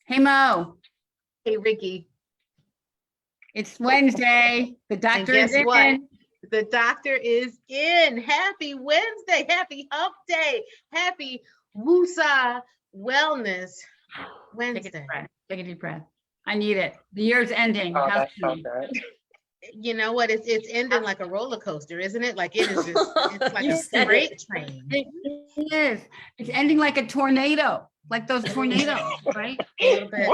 Hey Mo, Hey, Ricky. it's Wednesday. The And doctor guess is what? in. The doctor is in. Happy Wednesday. Happy hump day. Happy Woosah Wellness Take a deep Wednesday. breath. Take a deep breath. I need it. The year's ending. Oh, How's that's so it? good. You know what? It's ending like a roller coaster, isn't it? Like it is just, it's like You a said freight it. train. It is. It's ending like a tornado, like those tornadoes, right? A little bit.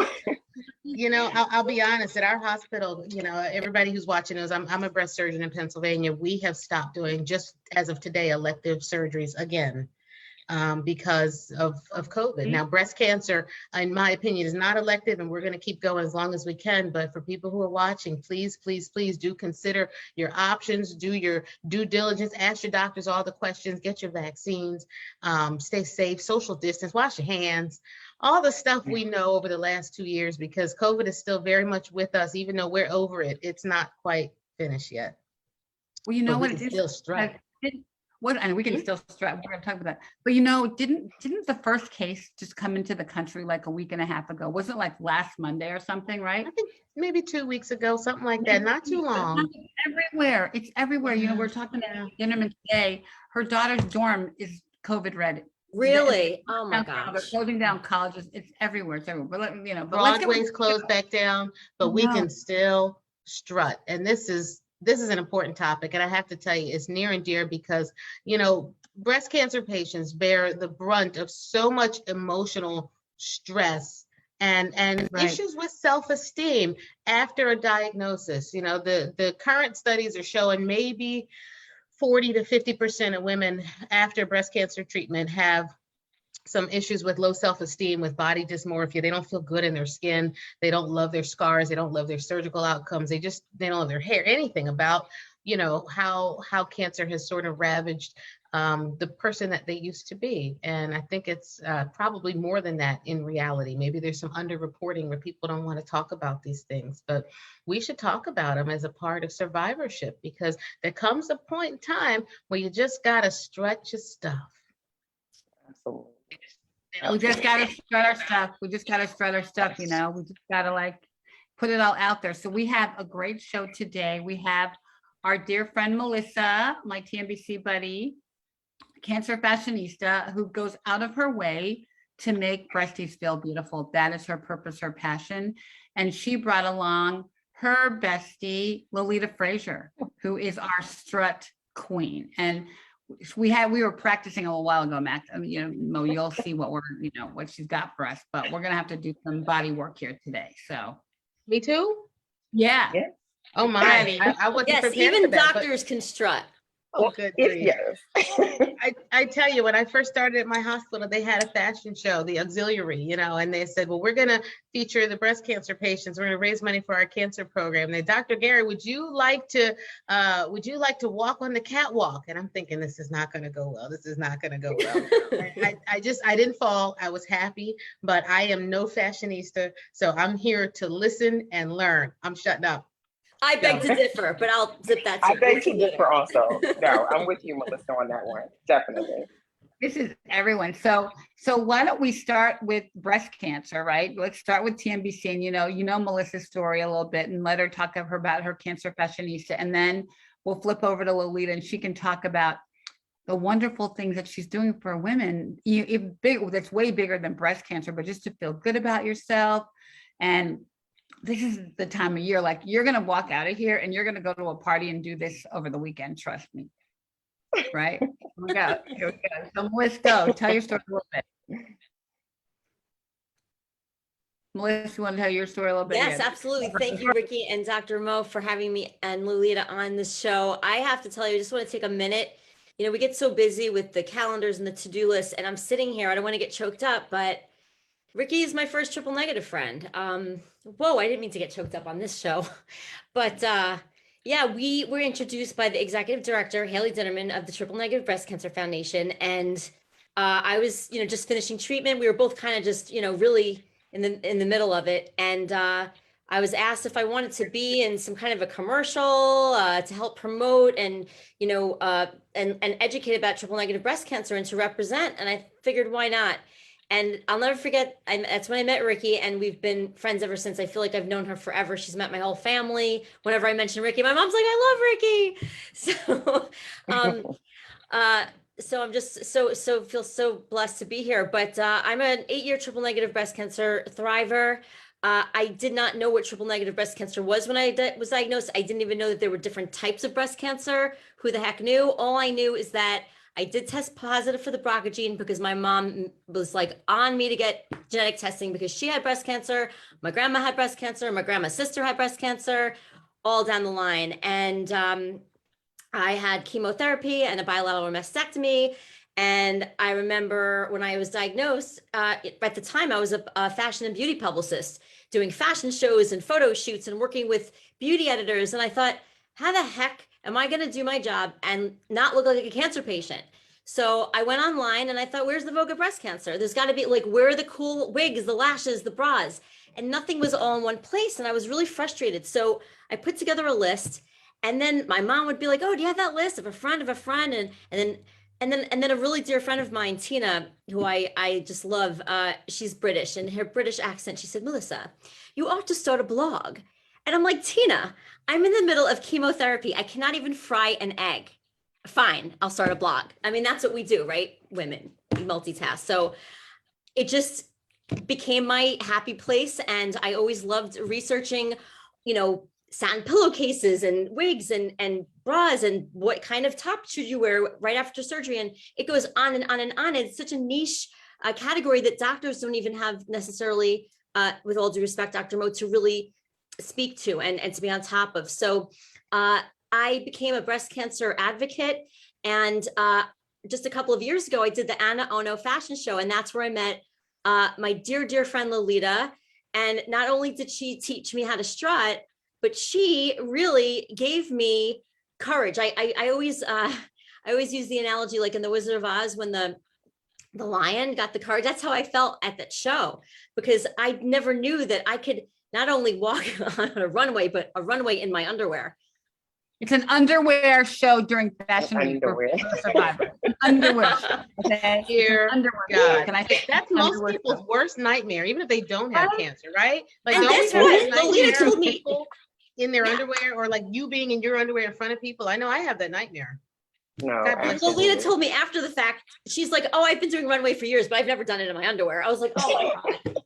I'll be honest, at our hospital, everybody who's watching knows I'm a breast surgeon in Pennsylvania. We have stopped doing, just as of today, elective surgeries again. Because of COVID. Now, breast cancer, in my opinion, is not elective, and we're going to keep going as long as we can. But for people who are watching, please, please, please do consider your options, do your due diligence, ask your doctors all the questions, get your vaccines, stay safe, social distance, wash your hands, all the stuff we know over the last 2 years, because COVID is still very much with us, even though we're over it. It's not quite finished yet. Well, you know But what we it can is. still strut. What, and we can still strap. We're going to talk about that. But didn't the first case just come into the country like a week and a half ago? Wasn't it like last Monday or something, right? I think maybe 2 weeks ago, something like that. Not too long. Everywhere. It's everywhere. We're talking to Ginnerman today. Her daughter's dorm is COVID ready. Really? Oh my They're gosh. closing down colleges. It's everywhere. It's everywhere. But let's get Broadway's closed back down, but we can still strut. And this is an important topic. And I have to tell you, it's near and dear because, breast cancer patients bear the brunt of so much emotional stress and issues with self-esteem after a diagnosis. The current studies are showing maybe 40 to 50% of women after breast cancer treatment have some issues with low self-esteem, with body dysmorphia. They don't feel good in their skin. They don't love their scars. They don't love their surgical outcomes. They don't love their hair, anything about, how cancer has sort of ravaged the person that they used to be. And I think it's probably more than that in reality. Maybe there's some underreporting where people don't want to talk about these things, but we should talk about them as a part of survivorship, because there comes a point in time where you just got to stretch your stuff. Absolutely. We just got to strut our stuff. We just got to strut our stuff, We just got to put it all out there. So we have a great show today. We have our dear friend, Melissa, my TNBC buddy, cancer fashionista, who goes out of her way to make breasties feel beautiful. That is her purpose, her passion. And she brought along her bestie, Lolita Frazier, who is our strut queen. And we were practicing a little while ago, Mac. Mo, you'll see what what she's got for us, but we're gonna have to do some body work here today. So, Me too. yeah. Oh my! I wasn't Yes, prepared even for that, doctors can strut. Oh, good grief. Yes. I tell you, when I first started at my hospital, they had a fashion show, the auxiliary, and they said, well, we're going to feature the breast cancer patients. We're going to raise money for our cancer program. And Dr. Gary, would you like to walk on the catwalk? And I'm thinking, this is not going to go well. This is not going to go well. I didn't fall. I was happy, but I am no fashionista. So I'm here to listen and learn. I'm shutting up. I beg to differ, but I'll zip that. I beg to differ also. No, I'm with you, Melissa, on that one. Definitely. This is everyone. So why don't we start with breast cancer, right? Let's start with TNBC, and Melissa's story a little bit, and let her talk about her cancer fashionista, and then we'll flip over to Lolita, and she can talk about the wonderful things that she's doing for women. That's way bigger than breast cancer, but just to feel good about yourself. And this is the time of year, you're going to walk out of here and you're going to go to a party and do this over the weekend. Trust me. Right? Here we go. So Melissa, go. Tell your story a little bit. Melissa, you want to tell your story a little bit? Yes, absolutely. Thank you, Ricky and Dr. Mo, for having me and Lolita on this show. I have to tell you, I just want to take a minute. We get so busy with the calendars and the to-do list, and I'm sitting here. I don't want to get choked up, but Ricky is my first triple negative friend. Whoa, I didn't mean to get choked up on this show. But yeah, we were introduced by the executive director, Haley Dinnerman of the Triple Negative Breast Cancer Foundation. And I was, just finishing treatment. We were both kind of just, really in the middle of it. And I was asked if I wanted to be in some kind of a commercial to help promote and, and educate about triple negative breast cancer and to represent. And I figured, why not? And I'll never forget, that's when I met Ricky, and we've been friends ever since. I feel like I've known her forever. She's met my whole family. Whenever I mention Ricky, my mom's like, I love Ricky. So, um, uh, so I'm just so feel so blessed to be here. But I'm an 8-year triple negative breast cancer thriver. I did not know what triple negative breast cancer was when I was diagnosed. I didn't even know that there were different types of breast cancer. Who the heck knew? All I knew is that I did test positive for the BRCA gene because my mom was like on me to get genetic testing because she had breast cancer. My grandma had breast cancer. My grandma's sister had breast cancer, all down the line. And I had chemotherapy and a bilateral mastectomy. And I remember when I was diagnosed, at the time, I was a fashion and beauty publicist doing fashion shows and photo shoots and working with beauty editors. And I thought, how the heck am I going to do my job and not look like a cancer patient? So I went online and I thought, where's the Vogue of breast cancer? There's got to be like, where are the cool wigs, the lashes, the bras? And nothing was all in one place. And I was really frustrated. So I put together a list. And then my mom would be like, oh, do you have that list of a friend of a friend? And then a really dear friend of mine, Tina, who I just love, she's British, and her British accent, she said, Melissa, you ought to start a blog. And I'm like, Tina, I'm in the middle of chemotherapy. I cannot even fry an egg. Fine, I'll start a blog. I mean, that's what we do, right? Women, we multitask. So it just became my happy place. And I always loved researching, satin pillowcases and wigs and bras and what kind of top should you wear right after surgery. And it goes on and on and on. It's such a niche category that doctors don't even have necessarily, with all due respect, Dr. Mo, to really speak to and to be on top of. So I became a breast cancer advocate. And just a couple of years ago, I did the Anna Ono fashion show. And that's where I met my dear, dear friend, Lolita. And not only did she teach me how to strut, but she really gave me courage. I always use the analogy like in The Wizard of Oz when the lion got the courage. That's how I felt at that show, because I never knew that I could not only walk on a runway, but a runway in my underwear. It's an underwear show during Fashion Week for Underwear. Survivor. Underwear show. Okay? Dear Underwear show. God. Can I say That's most underwear people's show? worst nightmare, even if they don't have Right. cancer, right? Like, And don't guess we have what? that Lolita nightmare told of me- people in their Yeah. underwear, or like you being in your underwear in front of people? I know I have that nightmare. No, God bless you. absolutely. Lolita told me after the fact, she's like, oh, I've been doing runway for years, but I've never done it in my underwear. I was like, oh my God.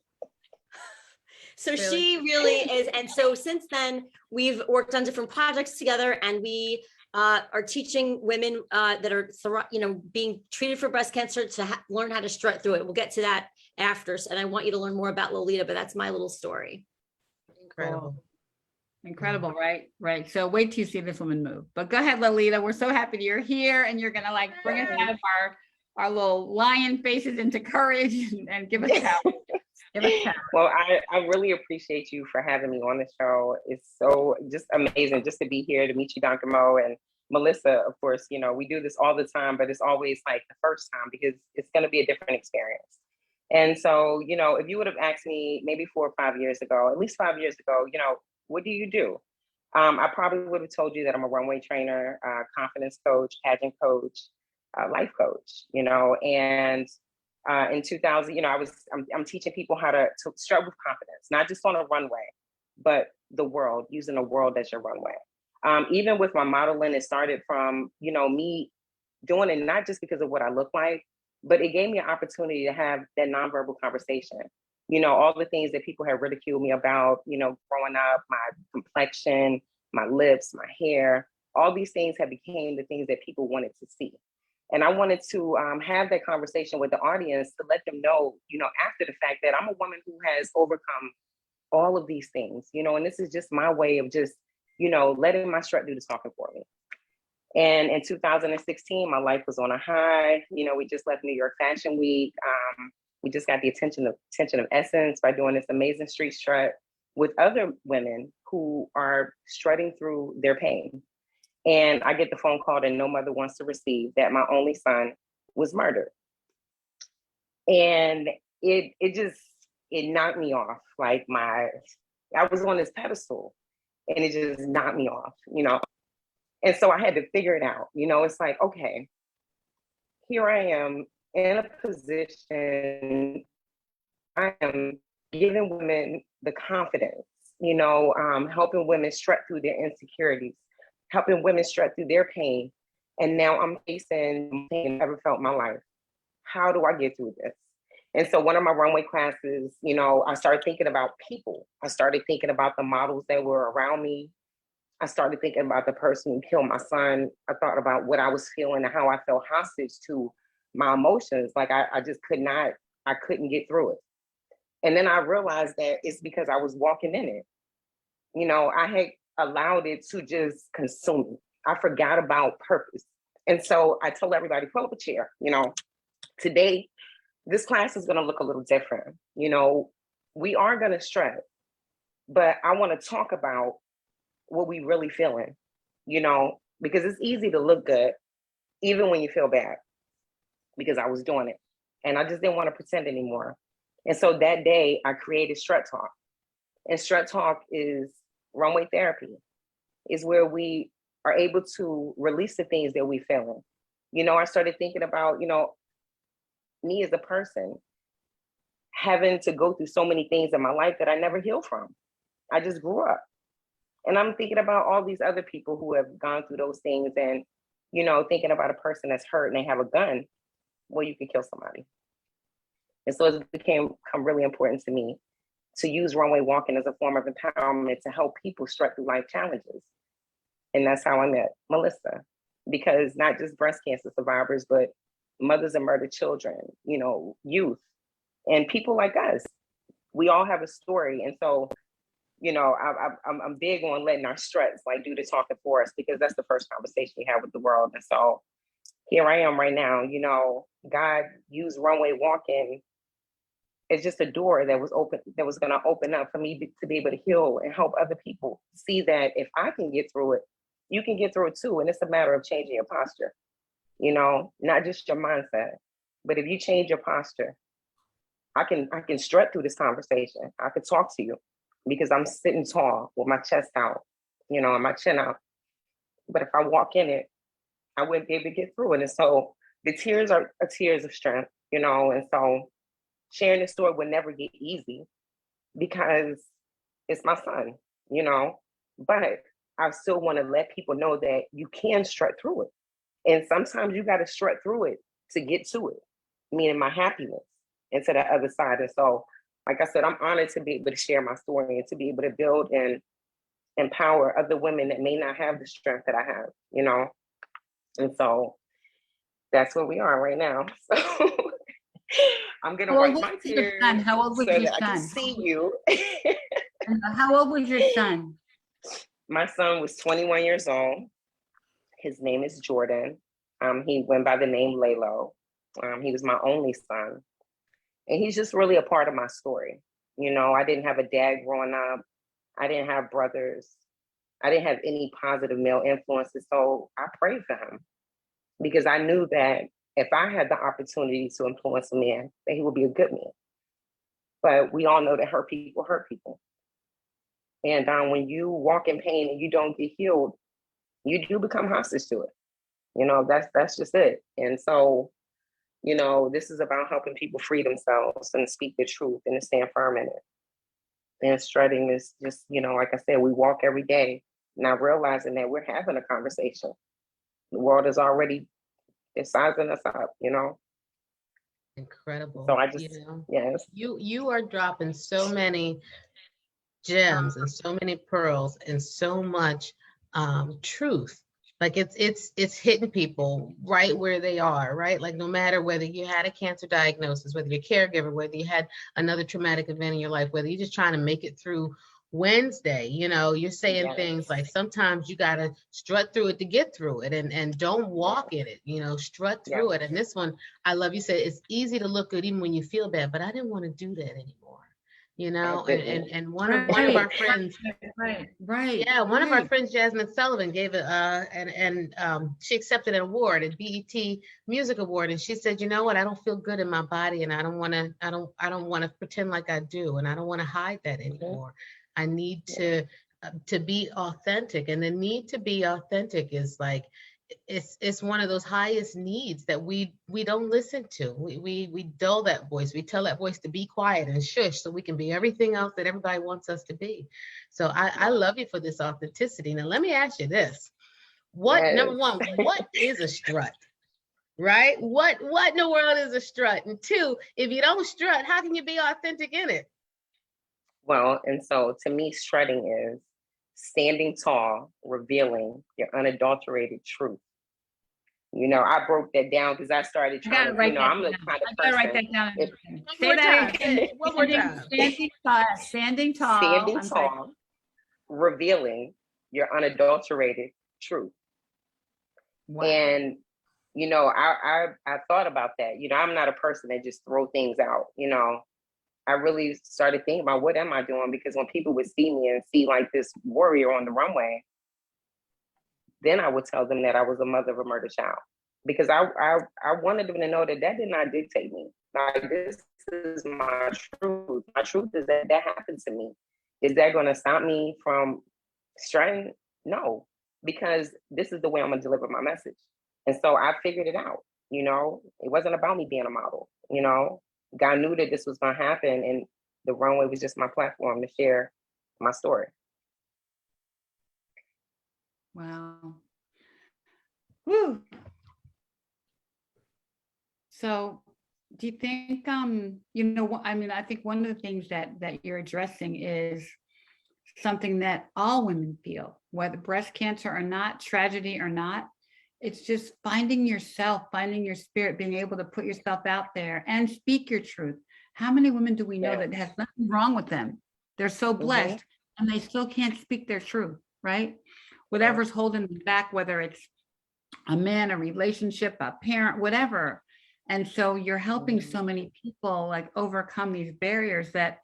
So Really? she really is. And so since then, we've worked on different projects together, and we are teaching women that are, being treated for breast cancer to learn how to strut through it. We'll get to that after. And I want you to learn more about Lolita, but that's my little story. Incredible. Incredible, right? Right. So wait till you see this woman move. But go ahead, Lolita. We're so happy that you're here, and you're gonna like bring us out of our little lion faces into courage and give us power. Give us power. Well, I really appreciate you for having me on the show. It's so just amazing just to be here, to meet you, Dr. Mo, and Melissa. Of course, we do this all the time, but it's always like the first time because it's going to be a different experience. And so, if you would have asked me maybe 4 or 5 years ago, at least 5 years ago, what do you do? I probably would have told you that I'm a runway trainer, confidence coach, pageant coach, life coach, and in 2000, I'm teaching people how to strut with confidence, not just on a runway, but the world, using the world as your runway. Even with my modeling, it started from, me doing it not just because of what I look like, but it gave me an opportunity to have that nonverbal conversation. All the things that people have ridiculed me about, growing up, my complexion, my lips, my hair, all these things have became the things that people wanted to see. And I wanted to have that conversation with the audience to let them know, after the fact, that I'm a woman who has overcome all of these things, and this is just my way of just, letting my strut do the talking for me. And in 2016, my life was on a high. We just left New York Fashion Week. We just got the attention of Essence by doing this amazing street strut with other women who are strutting through their pain. And I get the phone call that no mother wants to receive, that my only son was murdered. And it knocked me off. Like I was on this pedestal and it just knocked me off, And so I had to figure it out. It's like, okay, here I am in a position I am giving women the confidence, helping women strut through their insecurities, helping women strut through their pain. And now I'm facing pain I've never felt in my life. How do I get through this? And so one of my runway classes, I started thinking about people. I started thinking about the models that were around me. I started thinking about the person who killed my son. I thought about what I was feeling and how I felt hostage to my emotions. Like I just I couldn't get through it. And then I realized that it's because I was walking in it. I had allowed it to just consume me. I forgot about purpose. And so I told everybody, pull up a chair. Today, this class is going to look a little different. We are going to stress, but I want to talk about what we really feeling, because it's easy to look good, even when you feel bad, because I was doing it. And I just didn't want to pretend anymore. And so that day I created STRUT Talk. And STRUT Talk is runway therapy, is where we are able to release the things that we feeling. I started thinking about, me as a person having to go through so many things in my life that I never healed from. I just grew up. And I'm thinking about all these other people who have gone through those things and, thinking about a person that's hurt and they have a gun. Well, you could kill somebody. And so it became really important to me to use runway walking as a form of empowerment to help people strut through life challenges. And that's how I met Melissa, because not just breast cancer survivors, but mothers of murdered children, youth, and people like us. We all have a story. And so, I'm big on letting our struts do the talking for us, because that's the first conversation you have with the world. And so here I am right now, God used runway walking. It's just a door that was open, that was going to open up for me to be able to heal and help other people see that if I can get through it, you can get through it too. And it's a matter of changing your posture, not just your mindset, but if you change your posture, I can strut through this conversation. I could talk to you because I'm sitting tall with my chest out, and my chin out. But if I walk in it, I wouldn't be able to get through it. And so the tears are tears of strength, and so sharing this story would never get easy because it's my son, but I still want to let people know that you can strut through it. And sometimes you got to strut through it to get to it, meaning my happiness, and to the other side. And so, like I said, I'm honored to be able to share my story and to be able to build and empower other women that may not have the strength that I have, And so that's where we are right now. So I'm gonna wipe my tears How old was so your that I can son? see you. How old was your son? My son was 21 years old. His name is Jordan. He went by the name Lalo. He was my only son. And he's just really a part of my story. I didn't have a dad growing up. I didn't have brothers. I didn't have any positive male influences. So I prayed for him because I knew that if I had the opportunity to influence a man, that he would be a good man. But we all know that hurt people hurt people. And when you walk in pain and you don't get healed, you do become hostage to it. That's just it. And so, this is about helping people free themselves and speak the truth and to stand firm in it. And strutting is just, like I said, we walk every day, not realizing that we're having a conversation. The world is already sizing us up, Incredible. So I just, yes. You are dropping so many gems and so many pearls and so much truth. Like it's hitting people right where they are, right? Like no matter whether you had a cancer diagnosis, whether you're a caregiver, whether you had another traumatic event in your life, whether you're just trying to make it through Wednesday, you're saying things like sometimes you got to strut through it to get through it and don't walk in it, strut through it. And this one, I love, you said it's easy to look good even when you feel bad, but I didn't want to do that anymore. And one of our friends, right. Yeah, one of our friends, Jasmine Sullivan, gave she accepted an award, a BET Music Award, and she said, "You know what? I don't feel good in my body, and I don't want to pretend like I do, and I don't want to hide that anymore. I need to be authentic, and the need to be authentic is like, it's one of those highest needs that we don't listen to. We dull that voice. We tell that voice to be quiet and shush so we can be everything else that everybody wants us to be. So I love you for this authenticity. Now let me ask you this. Number one, what is a strut? Right? What in the world is a strut? And two, if you don't strut, how can you be authentic in it? Well, and so to me, strutting is standing tall, revealing your unadulterated truth. You know, I broke that down because I started I gotta trying to, write that I'm the down. kind of I gotta write person, that down. if- Say that again. One more time. Standing tall, standing tall. standing I'm sorry. tall, revealing your unadulterated truth. Wow. And, you know, I thought about that. You know, I'm not a person that just throw things out, you know. I really started thinking about what am I doing? Because when people would see me and see like this warrior on the runway, then I would tell them that I was a mother of a murdered child. Because I wanted them to know that that did not dictate me. Like, this is my truth. My truth is that that happened to me. Is that going to stop me from strutting? No, because this is the way I'm going to deliver my message. And so I figured it out. You know, it wasn't about me being a model. You know, God knew that this was going to happen, and the runway was just my platform to share my story. Wow. Woo. So do you think, you know, I mean, I think one of the things that you're addressing is something that all women feel, whether breast cancer or not, tragedy or not. It's just finding yourself, finding your spirit, being able to put yourself out there and speak your truth. How many women do we know that has nothing wrong with them? They're so blessed and they still can't speak their truth, right? Whatever's holding them back, whether it's a man, a relationship, a parent, whatever. And so you're helping so many people like overcome these barriers that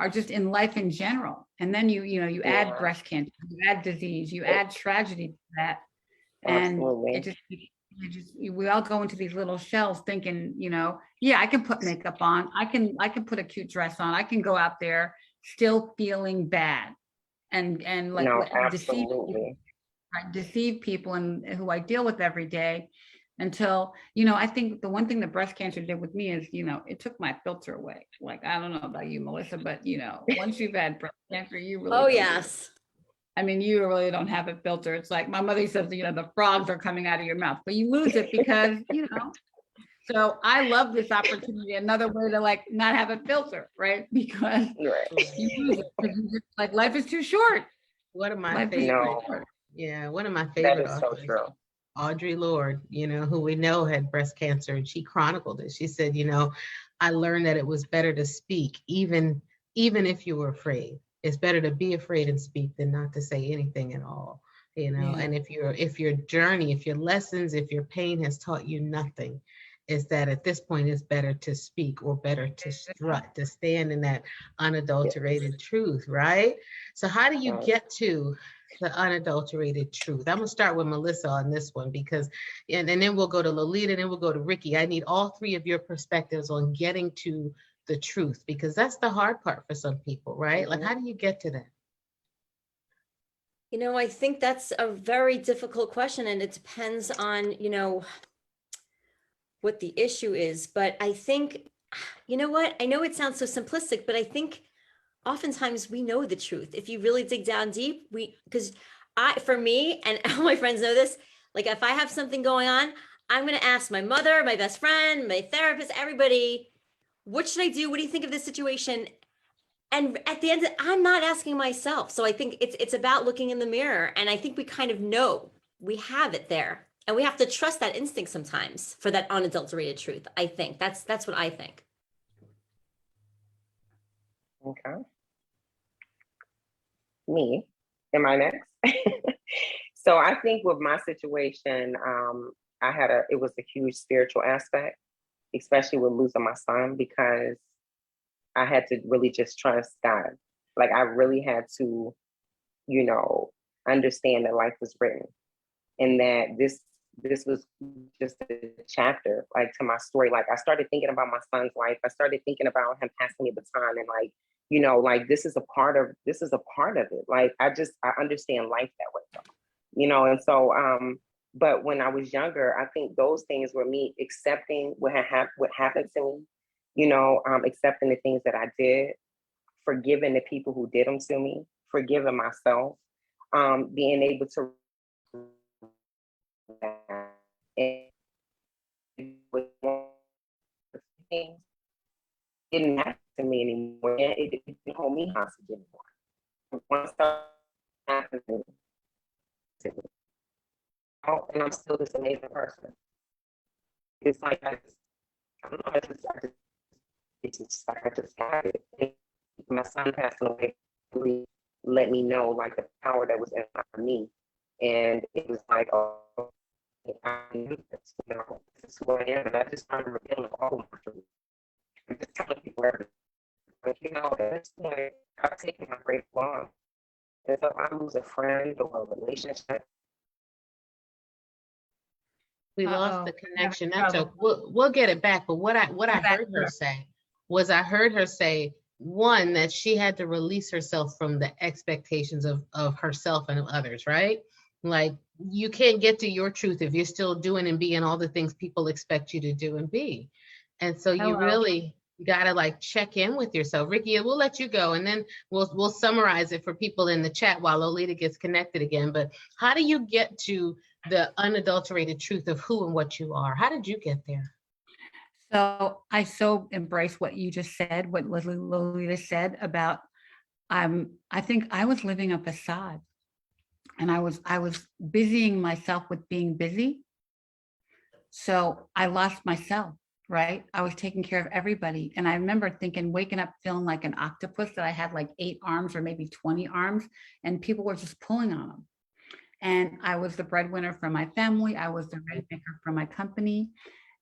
are just in life in general. And then you add breast cancer, you add disease, you add tragedy to that. And Absolutely. We all go into these little shells thinking, you know, yeah, I can put makeup on, I can put a cute dress on, I can go out there still feeling bad and like No, deceive people and who I deal with every day until, you know, I think the one thing that breast cancer did with me is, you know, it took my filter away. Like, I don't know about you, Melissa, but you know, once you've had breast cancer, you really I mean, you really don't have a filter. It's like my mother says, you know, the frogs are coming out of your mouth, but you lose it because, you know. So I love this opportunity, another way to like not have a filter, right? Because you lose it. Because like life is too short. One of my favorite, one of my favorite authors, Audre Lorde, you know, who we know had breast cancer, and she chronicled it. She said, you know, I learned that it was better to speak, even if you were afraid. It's better to be afraid and speak than not to say anything at all, you know. And if your journey, if your lessons, if your pain has taught you nothing, is that at this point it's better to speak or better to strut, to stand in that unadulterated truth, right? So how do you get to the unadulterated truth? I'm gonna start with Melissa on this one because, and then we'll go to Lolita, and then we'll go to Ricky. I need all three of your perspectives on getting to the truth, because that's the hard part for some people, right? Like, how do you get to that? You know, I think that's a very difficult question, and it depends on, you know, what the issue is. But I think, you know what? I know it sounds so simplistic, but I think oftentimes we know the truth. If you really dig down deep, because for me, and all my friends know this, like if I have something going on, I'm going to ask my mother, my best friend, my therapist, everybody, what should I do? What do you think of this situation? And at the end, I'm not asking myself. So I think it's about looking in the mirror. And I think we kind of know we have it there. And we have to trust that instinct sometimes for that unadulterated truth. I think that's what I think. Okay. Me, am I next? So I think with my situation, it was a huge spiritual aspect, especially with losing my son, because I had to really just trust God. Like I really had to, you know, understand that life was written and that this was just a chapter like to my story. Like I started thinking about my son's life. I started thinking about him passing me the baton and like, you know, like this is a part of it. Like I understand life that way, you know? And so But when I was younger, I think those things were me accepting what happened to me, accepting the things that I did, forgiving the people who did them to me, forgiving myself, being able to things didn't happen to me anymore. And it didn't hold me hostage anymore. Once that happened to me, and I'm still this amazing person. It's like I don't know, it's just like I just got it. My son passing away really let me know like the power that was in me. And it was like, oh, I knew this, this is who I am. And I just started revealing all of my truth. I'm just telling people everything. But at this point, I've taken my great long. And so if I lose a friend or a relationship. We lost the connection. That's okay. We'll get it back. But what I heard her say was, I heard her say, one, that she had to release herself from the expectations of herself and of others, right? Like, you can't get to your truth if you're still doing and being all the things people expect you to do and be. And so you really gotta like check in with yourself. Ricky, we'll let you go, and then we'll summarize it for people in the chat while Lolita gets connected again. But how do you get to the unadulterated truth of who and what you are? How did you get there? So I so embrace what you just said, what Lolita said about, I think I was living a facade, and I was busying myself with being busy. So I lost myself, right? I was taking care of everybody. And I remember thinking, waking up, feeling like an octopus, that I had like 8 arms or maybe 20 arms, and people were just pulling on them. And I was the breadwinner for my family. I was the rainmaker for my company.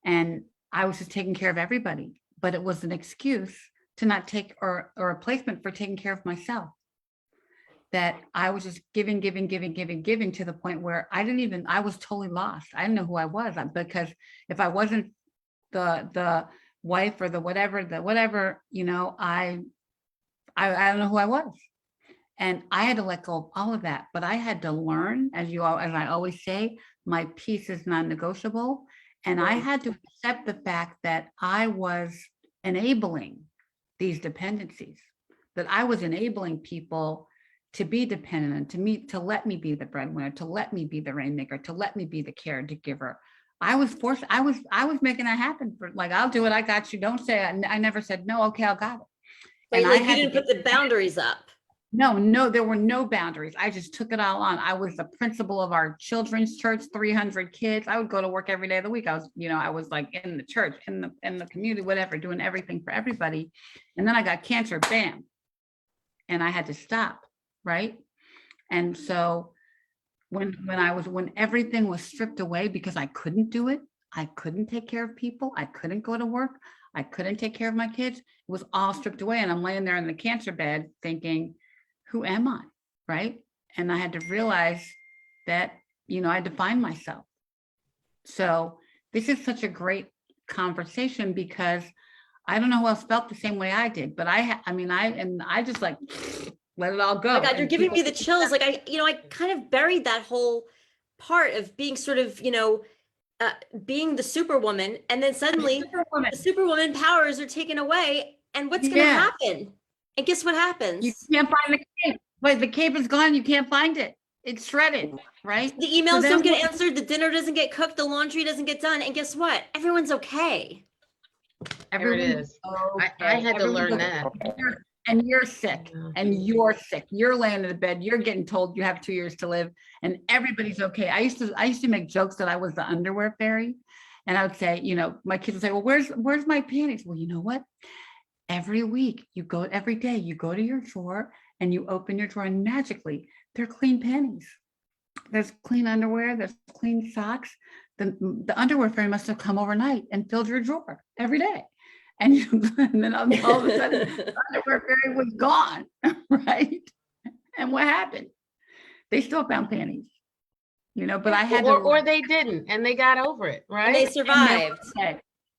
And I was just taking care of everybody. But it was an excuse to not take, or a replacement for taking care of myself. That I was just giving to the point where I was totally lost. I didn't know who I was, because if I wasn't the wife or the whatever, I don't know who I was. And I had to let go of all of that. But I had to learn, as I always say, my peace is non-negotiable. And I had to accept the fact that I was enabling these dependencies, that I was enabling people to be dependent, to let me be the breadwinner, to let me be the rainmaker, to let me be the caregiver. I was making that happen. For like, I'll do it. I got you. Don't say I never said no. Okay, I got it. But like, you didn't put the boundaries up. No, there were no boundaries. I just took it all on. I was the principal of our children's church, 300 kids. I would go to work every day of the week. I was like in the church, in the community, whatever, doing everything for everybody. And then I got cancer, bam. And I had to stop, right? And so when everything was stripped away because I couldn't do it, I couldn't take care of people, I couldn't go to work, I couldn't take care of my kids, it was all stripped away. And I'm laying there in the cancer bed thinking, who am I, right? And I had to realize that, I defined myself. So this is such a great conversation, because I don't know who else felt the same way I did, but I just like, let it all go. Oh my God, you're giving me the chills. Like I kind of buried that whole part of being sort of, being the superwoman, and then suddenly the superwoman powers are taken away, and what's going to happen? And guess what happens? You can't find the cape. But the cape is gone. You can't find it. It's shredded, right? The emails don't get answered. The dinner doesn't get cooked. The laundry doesn't get done. And guess what? Everyone's okay. There it is. Okay. I had to learn that. And you're sick, and you're sick. You're laying in the bed. You're getting told you have 2 years to live, and everybody's okay. I used to make jokes that I was the underwear fairy, and I would say, my kids would say, "Well, where's my panties?" Well, you know what? Every day you go to your drawer and you open your drawer, and magically they're clean panties. There's clean underwear. There's clean socks. The underwear fairy must have come overnight and filled your drawer every day. And then all of a sudden, the underwear fairy was gone, right? And what happened? They still found panties, but I had or they didn't, and they got over it, right? And they survived.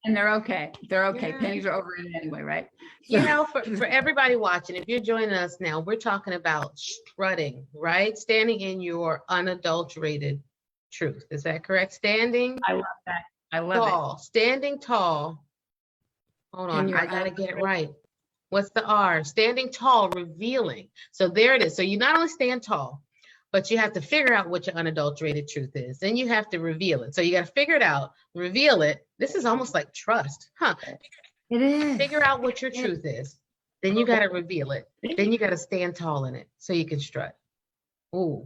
And they're okay. They're okay. Yeah. Panties are over it anyway, right? So, for everybody watching, if you're joining us now, we're talking about strutting, right? Standing in your unadulterated truth. Is that correct? Standing I love that. I love it. tall, standing tall. Hold In on, your I gotta own get it truth. right. What's the R? Standing tall, revealing. So there it is. So you not only stand tall, but you have to figure out what your unadulterated truth is. Then you have to reveal it. So you got to figure it out, reveal it. This is almost like trust, huh? It is. Figure out what your truth is. Then you got to reveal it. Then you got to stand tall in it so you can strut. Ooh.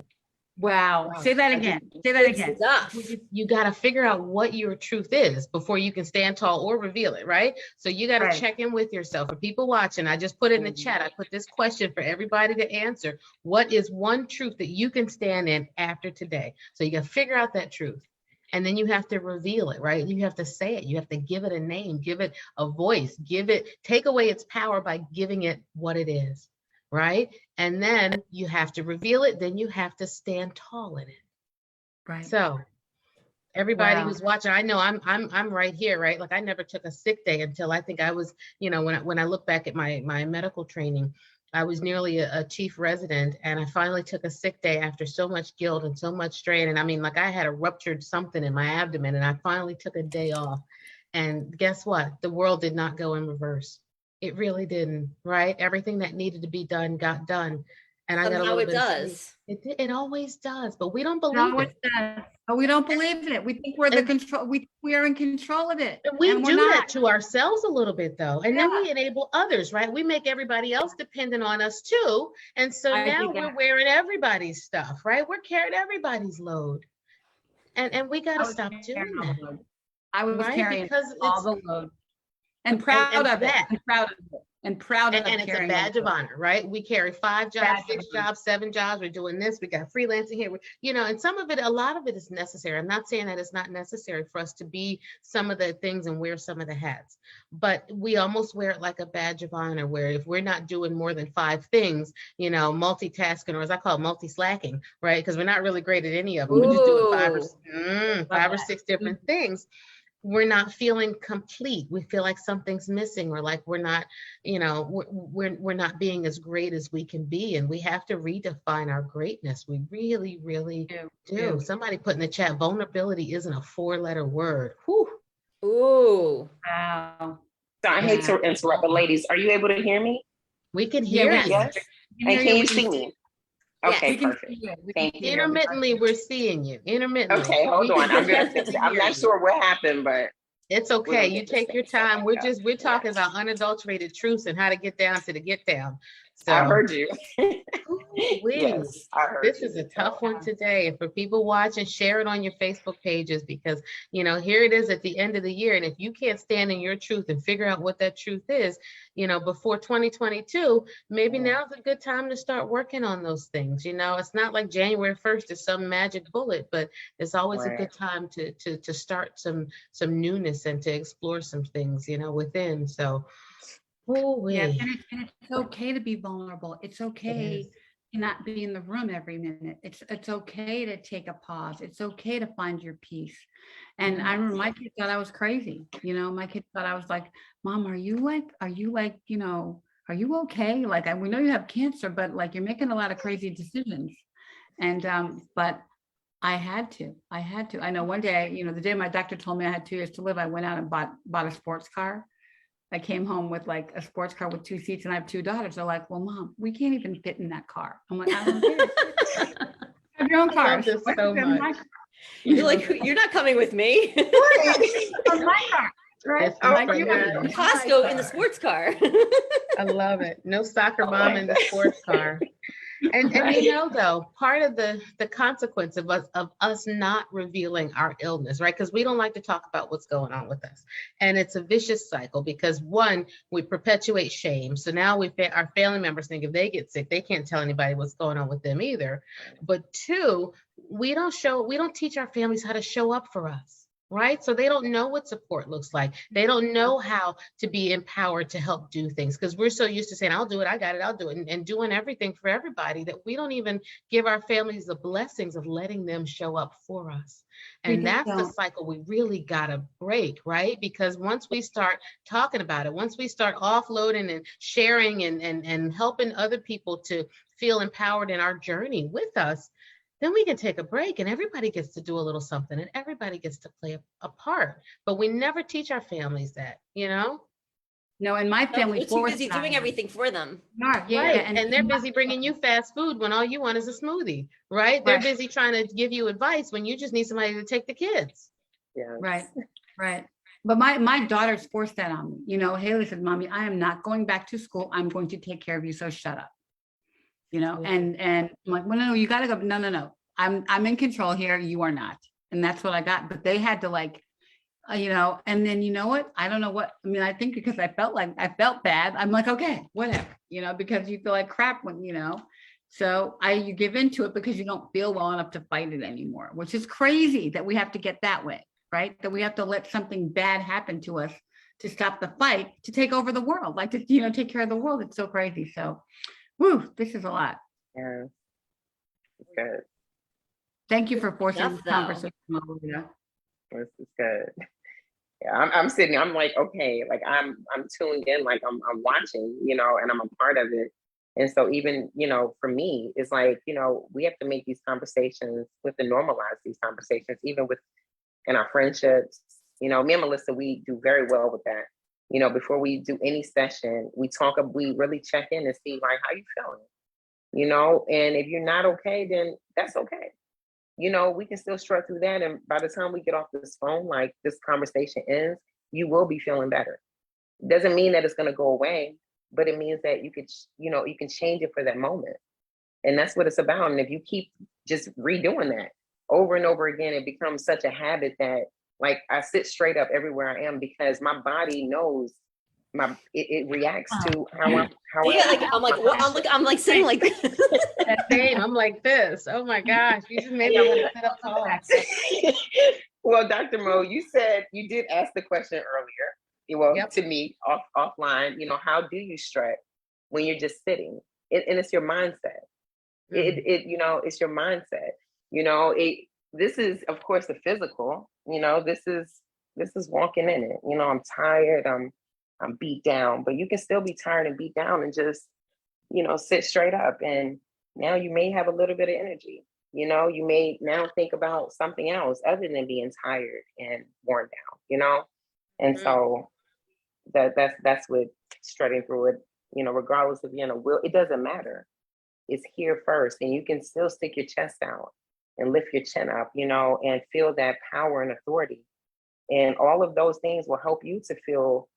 Wow. Wow. Say that again. Say that Good again. stuff. You got to figure out what your truth is before you can stand tall or reveal it, right? So you got to Right. check in with yourself. For people watching, I just put it in the chat. I put this question for everybody to answer. What is one truth that you can stand in after today? So you got to figure out that truth. And then you have to reveal it, right? You have to say it. You have to give it a name, give it a voice, take away its power by giving it what it is, right? And then you have to reveal it. Then you have to stand tall in it. Right. So everybody Wow. who's watching, I know I'm right here, right? Like I never took a sick day until I think I was, when I look back at my medical training, I was nearly a chief resident, and I finally took a sick day after so much guilt and so much strain. And I mean, like I had a ruptured something in my abdomen, and I finally took a day off. And guess what? The world did not go in reverse. It really didn't, right? Everything that needed to be done got done. And I got a Somehow little it bit of sleep. does. It always does, but we don't It believe always it. does. But we don't believe it. We think we're the And- control. We are in control of it. And we and we're do that not. to ourselves a little bit though. And then Yeah. we enable others, right? We make everybody else dependent on us too. And so I now think we're that- wearing everybody's stuff, right? We're carrying everybody's load. And we got I to was stop carrying doing all that, the load. I was right? carrying Because all it's, the load. And proud and of it. that- And proud of it. And proud of and it's a carrying all badge the of load. honor, right? We carry 5 jobs, Badge of 6 honor. jobs, 7 jobs. We're doing this. We got freelancing here. And some of it, a lot of it is necessary. I'm not saying that it's not necessary for us to be some of the things and wear some of the hats, but we almost wear it like a badge of honor, where if we're not doing more than 5 things, multitasking, or as I call it, multi-slacking, right? Because we're not really great at any of them. We're just doing 5 or 6 different things. We're not feeling complete. We feel like something's missing, or like we're not, we're not being as great as we can be. And we have to redefine our greatness. We really, really do. Somebody put in the chat, vulnerability isn't a 4-letter word. Whew. Ooh. Wow. So I hate to interrupt, but ladies, are you able to hear me? We can Yeah, hear we you. Yes. And can you see me? Yes. Okay, We can perfect. see you. We Thank can see you. you. Intermittently, we're seeing you. Intermittently. Okay, hold on. I'm gonna fix it. I'm hear not you. sure what happened, but It's We're okay. gonna You get this take your thing set time. back We're up. talking Yes. about unadulterated truths and how to get down to the get down. So I heard you. ooh-wee. Yes, I heard This you. is a tough one today. And for people watching, share it on your Facebook pages, because here it is at the end of the year. And if you can't stand in your truth and figure out what that truth is, before 2022, maybe now's a good time to start working on those things. It's not like January 1st is some magic bullet, but it's always a Right. good time to start some newness and to explore some things, within. So Yeah, ooh-wee. and it's okay to be vulnerable. It's okay is. to not be in the room every minute. It's okay to take a pause. It's okay to find your peace. And I remember my kids thought I was crazy. My kids thought I was like, Mom, are you okay? Like, we know you have cancer, but like you're making a lot of crazy decisions. And but I had to. I know one day, the day my doctor told me I had 2 years to live, I went out and bought a sports car. I came home with like a sports car with 2 seats, and I have 2 daughters. They're like, well, Mom, we can't even fit in that car. I'm like, I don't care. Have your own I car. love this so much. You're like, you're not coming with me. My car. Right? This is Like, so you good. want Costco in the sports car. I love it. No soccer mom in the sports car. And Right. though, part of the consequence of us not revealing our illness, right? Because we don't like to talk about what's going on with us. And it's a vicious cycle, because 1, we perpetuate shame. So now our family members think if they get sick, they can't tell anybody what's going on with them either. But 2, we don't teach our families how to show up for us. Right? So they don't know what support looks like. They don't know how to be empowered to help do things, because we're so used to saying, I'll do it, I got it, I'll do it, and doing everything for everybody, that we don't even give our families the blessings of letting them show up for us. And that's the cycle we really got to break, right? Because once we start talking about it, once we start offloading and sharing and helping other people to feel empowered in our journey with us, then we can take a break and everybody gets to do a little something and everybody gets to play a part. But we never teach our families that, you know? No, in my No, family, we're too busy doing everything for them. Yeah, Right. and And they're busy bringing you fast food when all you want is a smoothie, right? They're Right. busy trying to give you advice when you just need somebody to take the kids. Yeah. Right, right. But my daughters forced that on me. You know, Haley said, "Mommy, I am not going back to school. I'm going to take care of you. So shut up." You know, and I'm like, "Well, no, you got to go." No. I'm in control here. You are not. And that's what I got. But they had to like, you know, and then you know what? I don't know what. I mean, I think because I felt bad. I'm like, okay, whatever. You know, because you feel like crap when you know. So you give into it because you don't feel well enough to fight it anymore, which is crazy that we have to get that way. Right? That we have to let something bad happen to us to stop the fight, to take over the world, like to, you know, take care of the world. It's so crazy. So, woo, this is a lot. Yeah. Good. Thank you for forcing Enough, this though. conversation. Maria. This is good. Yeah, I'm sitting, I'm like, okay, like I'm tuned in, like I'm watching, you know, and I'm a part of it. And so even, you know, for me, it's like, you know, we have to make these conversations, we have to normalize these conversations, even with in our friendships. You know, me and Melissa, we do very well with that. You know, before we do any session, we really check in and see like, how you feeling? You know, and if you're not okay, then that's okay. You know, we can still strut through that. And by the time we get off this phone, like this conversation ends, you will be feeling better. Doesn't mean that it's going to go away, but it means that you could, you know, you can change it for that moment. And that's what it's about. And if you keep just redoing that over and over again, it becomes such a habit that like I sit straight up everywhere I am because my body knows it reacts to how Yeah, like I'm like, what? I'm like sitting like this. Same. I'm like this. Oh my gosh. You just made me want to sit up tall. Well, Dr. Mo, you said you did ask the question earlier, well, Yep. to me offline, you know, how do you strut when you're just sitting? And it's your mindset. It you know, it's your mindset. You know, this is of course the physical, you know, this is walking in it. You know, I'm tired, I'm beat down, but you can still be tired and beat down and just, you know, sit straight up. And now you may have a little bit of energy. You know, you may now think about something else other than being tired and worn down, you know? And so that's what strutting through it, you know, regardless of, you know, it doesn't matter. It's here first, and you can still stick your chest out and lift your chin up, you know, and feel that power and authority. And all of those things will help you to feel,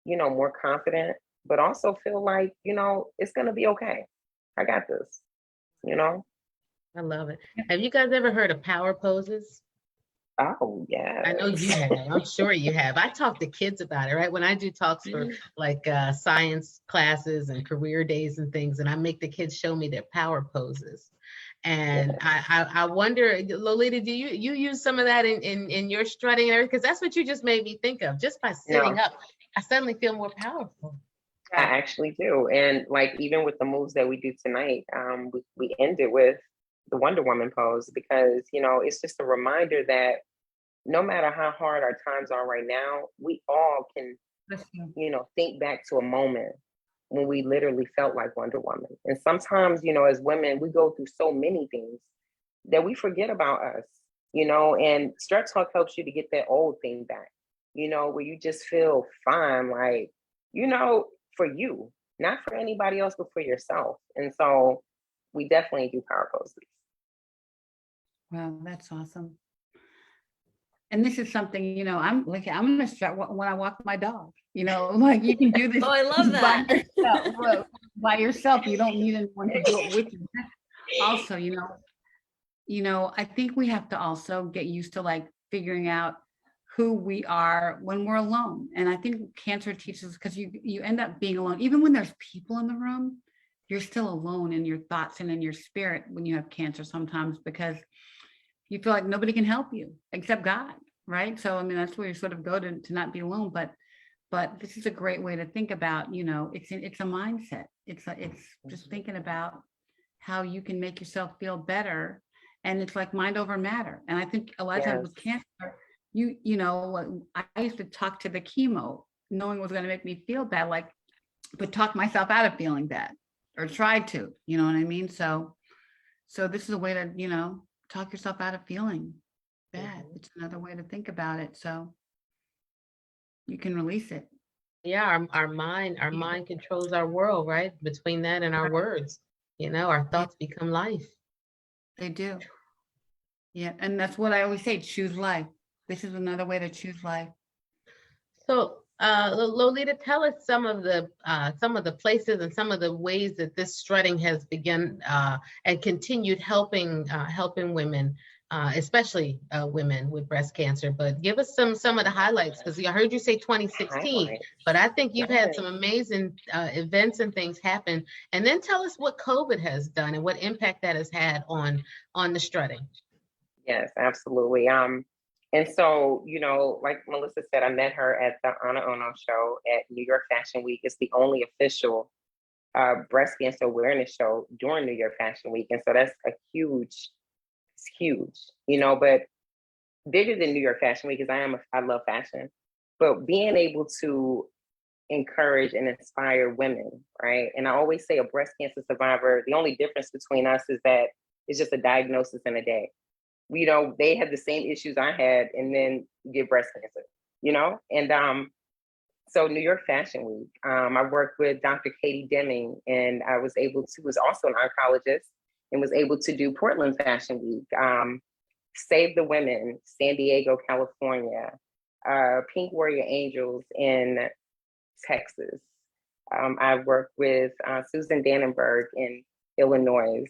you know, more confident, but also feel like, you know, it's going to be okay. I got this, you know? I love it. Have you guys ever heard of power poses? Oh, yeah. I know you have. I'm sure you have. I talk to kids about it, right? When I do talks for like science classes and career days and things, and I make the kids show me their power poses. And I wonder, Lolita, do you use some of that in your strutting? Because that's what you just made me think of. Just by sitting up, I suddenly feel more powerful. I actually do. And like, even with the moves that we do tonight, we ended with the Wonder Woman pose because, you know, it's just a reminder that no matter how hard our times are right now, we all can, you know, think back to a moment when we literally felt like Wonder Woman. And sometimes, you know, as women, we go through so many things that we forget about us, you know, and Strut Talk helps you to get that old thing back, you know, where you just feel fine, like, you know, for you, not for anybody else, but for yourself. And so we definitely do power poses. Wow, that's awesome. And this is something, you know, I'm going to strut when I walk my dog, you know, like you can do this. Oh, I love that. By yourself. You don't need anyone to do it with you. Also, you know, I think we have to also get used to like figuring out who we are when we're alone. And I think cancer teaches, because you end up being alone, even when there's people in the room, you're still alone in your thoughts and in your spirit when you have cancer sometimes, because you feel like nobody can help you except God, right? So, I mean, that's where you sort of go to not be alone. But this is a great way to think about, you know, it's a mindset. It's just thinking about how you can make yourself feel better. And it's like mind over matter. And I think a lot of times with cancer, you know, I used to talk to the chemo, knowing it was going to make me feel bad, like, but talk myself out of feeling bad or tried to, you know what I mean? So this is a way to, you know, talk yourself out of feeling bad. Mhm. It's another way to think about it. So you can release it. Yeah, our mind controls our world, right? Between that and our words, our thoughts become life. They do. Yeah. And that's what I always say, choose life. This is another way to choose life. So, Lolita, tell us some of the places and some of the ways that this strutting has begun and continued helping women, especially women with breast cancer. But give us some of the highlights, because I heard you say 2016, Highlight. but I think you've had Right. some amazing events and things happen. And then tell us what COVID has done and what impact that has had on the strutting. Yes, absolutely. And so, like Melissa said, I met her at the Ana Ono show at New York Fashion Week. It's the only official breast cancer awareness show during New York Fashion Week. And so that's it's huge, but bigger than New York Fashion Week, because I love fashion, but being able to encourage and inspire women, right? And I always say a breast cancer survivor, the only difference between us is that it's just a diagnosis in a day. They had the same issues I had, and then you get breast cancer, and so New York Fashion Week, I worked with Dr. Katie Deming, and I was was also an oncologist, and was able to do Portland Fashion Week, Save the Women, San Diego, California, Pink Warrior Angels in Texas. I worked with Susan Dannenberg in Illinois,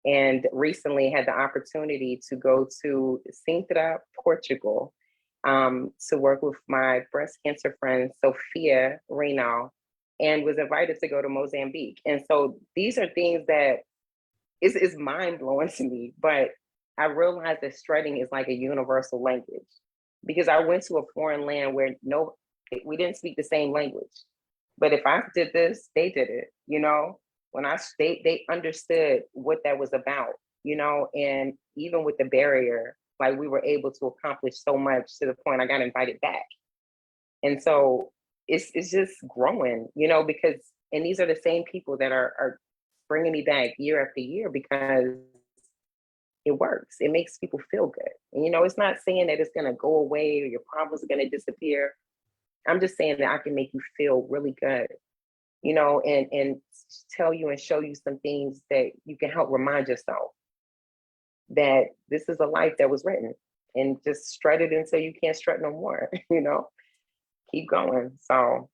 and recently had the opportunity to go to Sintra, Portugal, to work with my breast cancer friend, Sophia Reynal, and was invited to go to Mozambique. And so these are things that is mind blowing to me, but I realized that strutting is like a universal language, because I went to a foreign land where we didn't speak the same language. But if I did this, they did it, when they understood what that was about, and even with the barrier, like, we were able to accomplish so much to the point I got invited back. And so it's just growing, because, and these are the same people that are bringing me back year after year, because it works. It makes people feel good. And, it's not saying that it's going to go away or your problems are going to disappear. I'm just saying that I can make you feel really good, and tell you and show you some things that you can help remind yourself that this is a life that was written, and just strut it until you can't strut no more, keep going. So,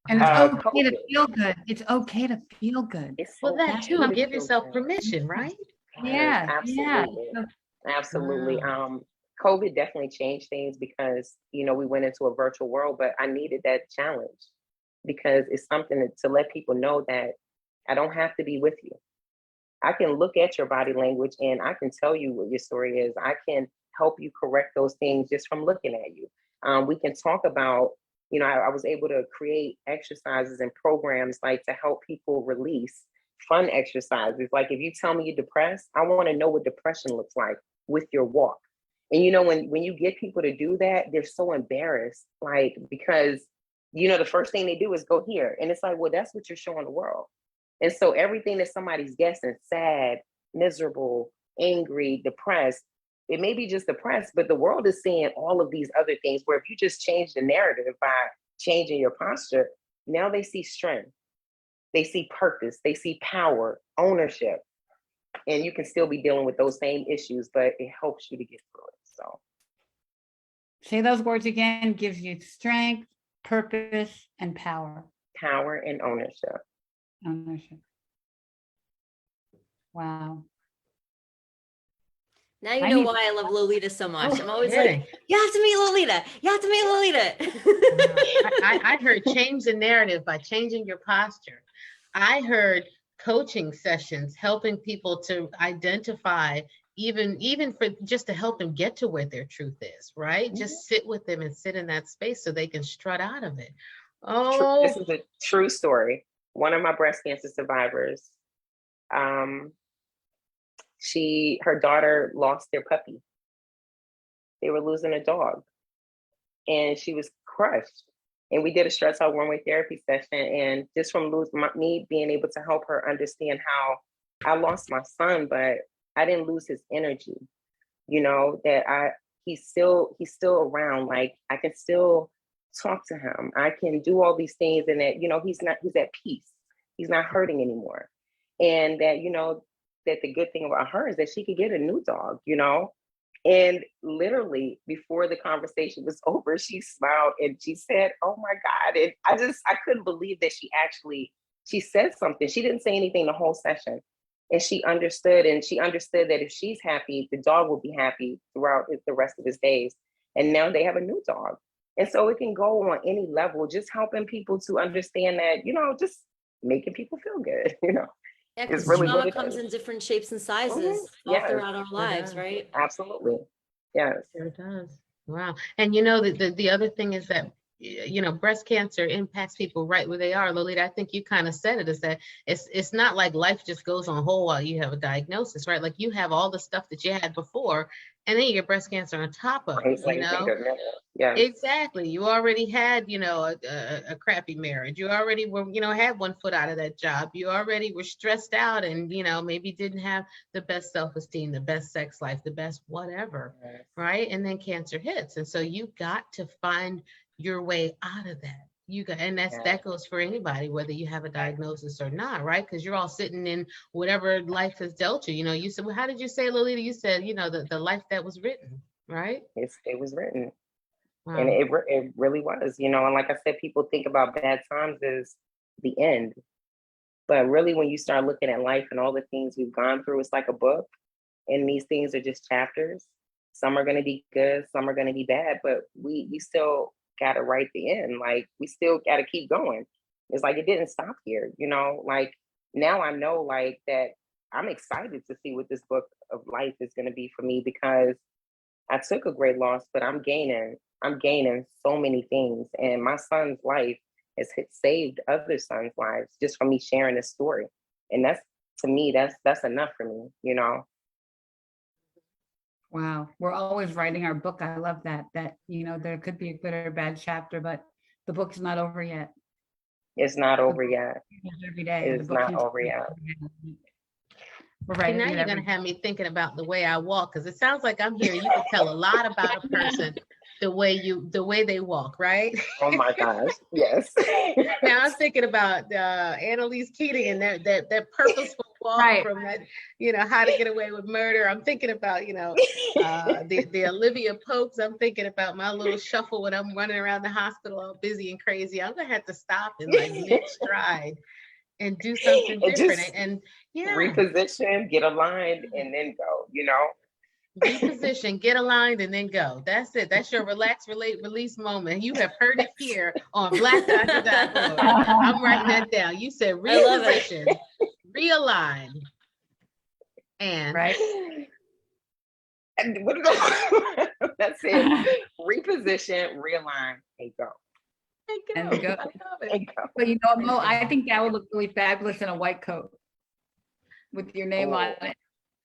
And it's okay to COVID, feel good. It's okay to feel good. it's Well, so that okay too, to give feel yourself good. permission, right? Yeah. Absolutely. Yeah. Absolutely. Wow. COVID definitely changed things, because, we went into a virtual world, but I needed that challenge, because it's something to let people know that I don't have to be with you. I can look at your body language and I can tell you what your story is. I can help you correct those things just from looking at you. We can talk about, I was able to create exercises and programs, like, to help people release fun exercises. Like, if you tell me you're depressed, I want to know what depression looks like with your walk. And when you get people to do that, they're so embarrassed, like, because the first thing they do is go here. And it's like, well, that's what you're showing the world. And so everything that somebody's guessing, sad, miserable, angry, depressed, it may be just depressed, but the world is seeing all of these other things, where if you just change the narrative by changing your posture, now they see strength, they see purpose, they see power, ownership, and you can still be dealing with those same issues, but it helps you to get through it. So, Say those words again. Gives you strength, purpose, and power. power and ownership. Ownership. Wow. Now you I know need- why I love Lolita so much. Oh, I'm always kidding. like, you have to meet Lolita. You have to meet Lolita. I heard change the narrative by changing your posture. I heard coaching sessions, helping people to identify, even for just to help them get to where their truth is, right? Just sit with them and sit in that space so they can strut out of it. Oh, This is a true story. One of my breast cancer survivors, her daughter lost their puppy. They were losing a dog, and she was crushed. And we did a stress out one-way therapy session, and just from me being able to help her understand how I lost my son, but I didn't lose his energy, you know, that he's still around. Like I can still talk to him. I can do all these things, and that, you know, he's at peace. He's not hurting anymore. And that, you know, that the good thing about her is that she could get a new dog, you know. And literally before the conversation was over, she smiled and she said, "Oh my God." And I couldn't believe that she said something. She didn't say anything the whole session. And she understood that if she's happy, the dog will be happy throughout the rest of his days. And now they have a new dog. And so it can go on any level, just helping people to understand that, you know, just making people feel good, you know. Yeah, It's because really trauma what it comes is. in different shapes and sizes all Yes, throughout our sure lives, does. right? absolutely. Yes. Sure does. Wow. And you know, the other thing is that, you know, breast cancer impacts people right where they are. Lolita, I think you kind of said it, is that it's not like life just goes on hold while you have a diagnosis, right? Like you have all the stuff that you had before, and then you get breast cancer on top of it, you know? Yes. Exactly. You already had, you know, a crappy marriage. You already were, you know, had one foot out of that job. You already were stressed out and, you know, maybe didn't have the best self-esteem, the best sex life, the best whatever, Yes. right? And then cancer hits. And so you got to find your way out of that. And that goes for anybody, whether you have a diagnosis or not, right? Because you're all sitting in whatever life has dealt you. You know, you said, well, how did you say, Lolita? You said, you know, the life that was written, right? It was written. Wow. And it really was, you know. And like I said, people think about bad times as the end. But really, when you start looking at life and all the things we've gone through, it's like a book. And these things are just chapters. Some are going to be good, some are going to be bad, but we still got to write the end. Like, we still got to keep going. It's like it didn't stop here, you know. Like, now I know, like, that I'm excited to see what this book of life is going to be for me, because I took a great loss, but I'm gaining so many things. And my son's life has saved other sons' lives just from me sharing this story. And that's, to me, that's enough for me, you know. Wow. We're always writing our book. I love that, you know, there could be a good or bad chapter, but the book's not over yet. It's not over yet. Every day. It is not over yet. We're See, writing now it you're every going to have me thinking about the way I walk, because it sounds like I'm hearing you can tell a lot about a person the way they walk, right? Oh my gosh, yes. Now I'm thinking about Annalise Keating and that purposeful walk Right. from that, you know, How to Get Away with Murder. I'm thinking about, you know, the Olivia Popes. I'm thinking about my little shuffle when I'm running around the hospital all busy and crazy. I'm gonna have to stop and like mid-stride and do something And different. just And yeah, reposition, get aligned, and then go, you know. reposition, get aligned, and then go. That's it. That's your relax, relate, release moment. You have heard it here on blackdoctor.org. I'm writing that down. You said I love it. reposition, realign, and Right. And that's it. Reposition, realign, and go. and And go. go. I love it. And go. But you know, Mo, I think that would look really fabulous in a white coat with your name on it,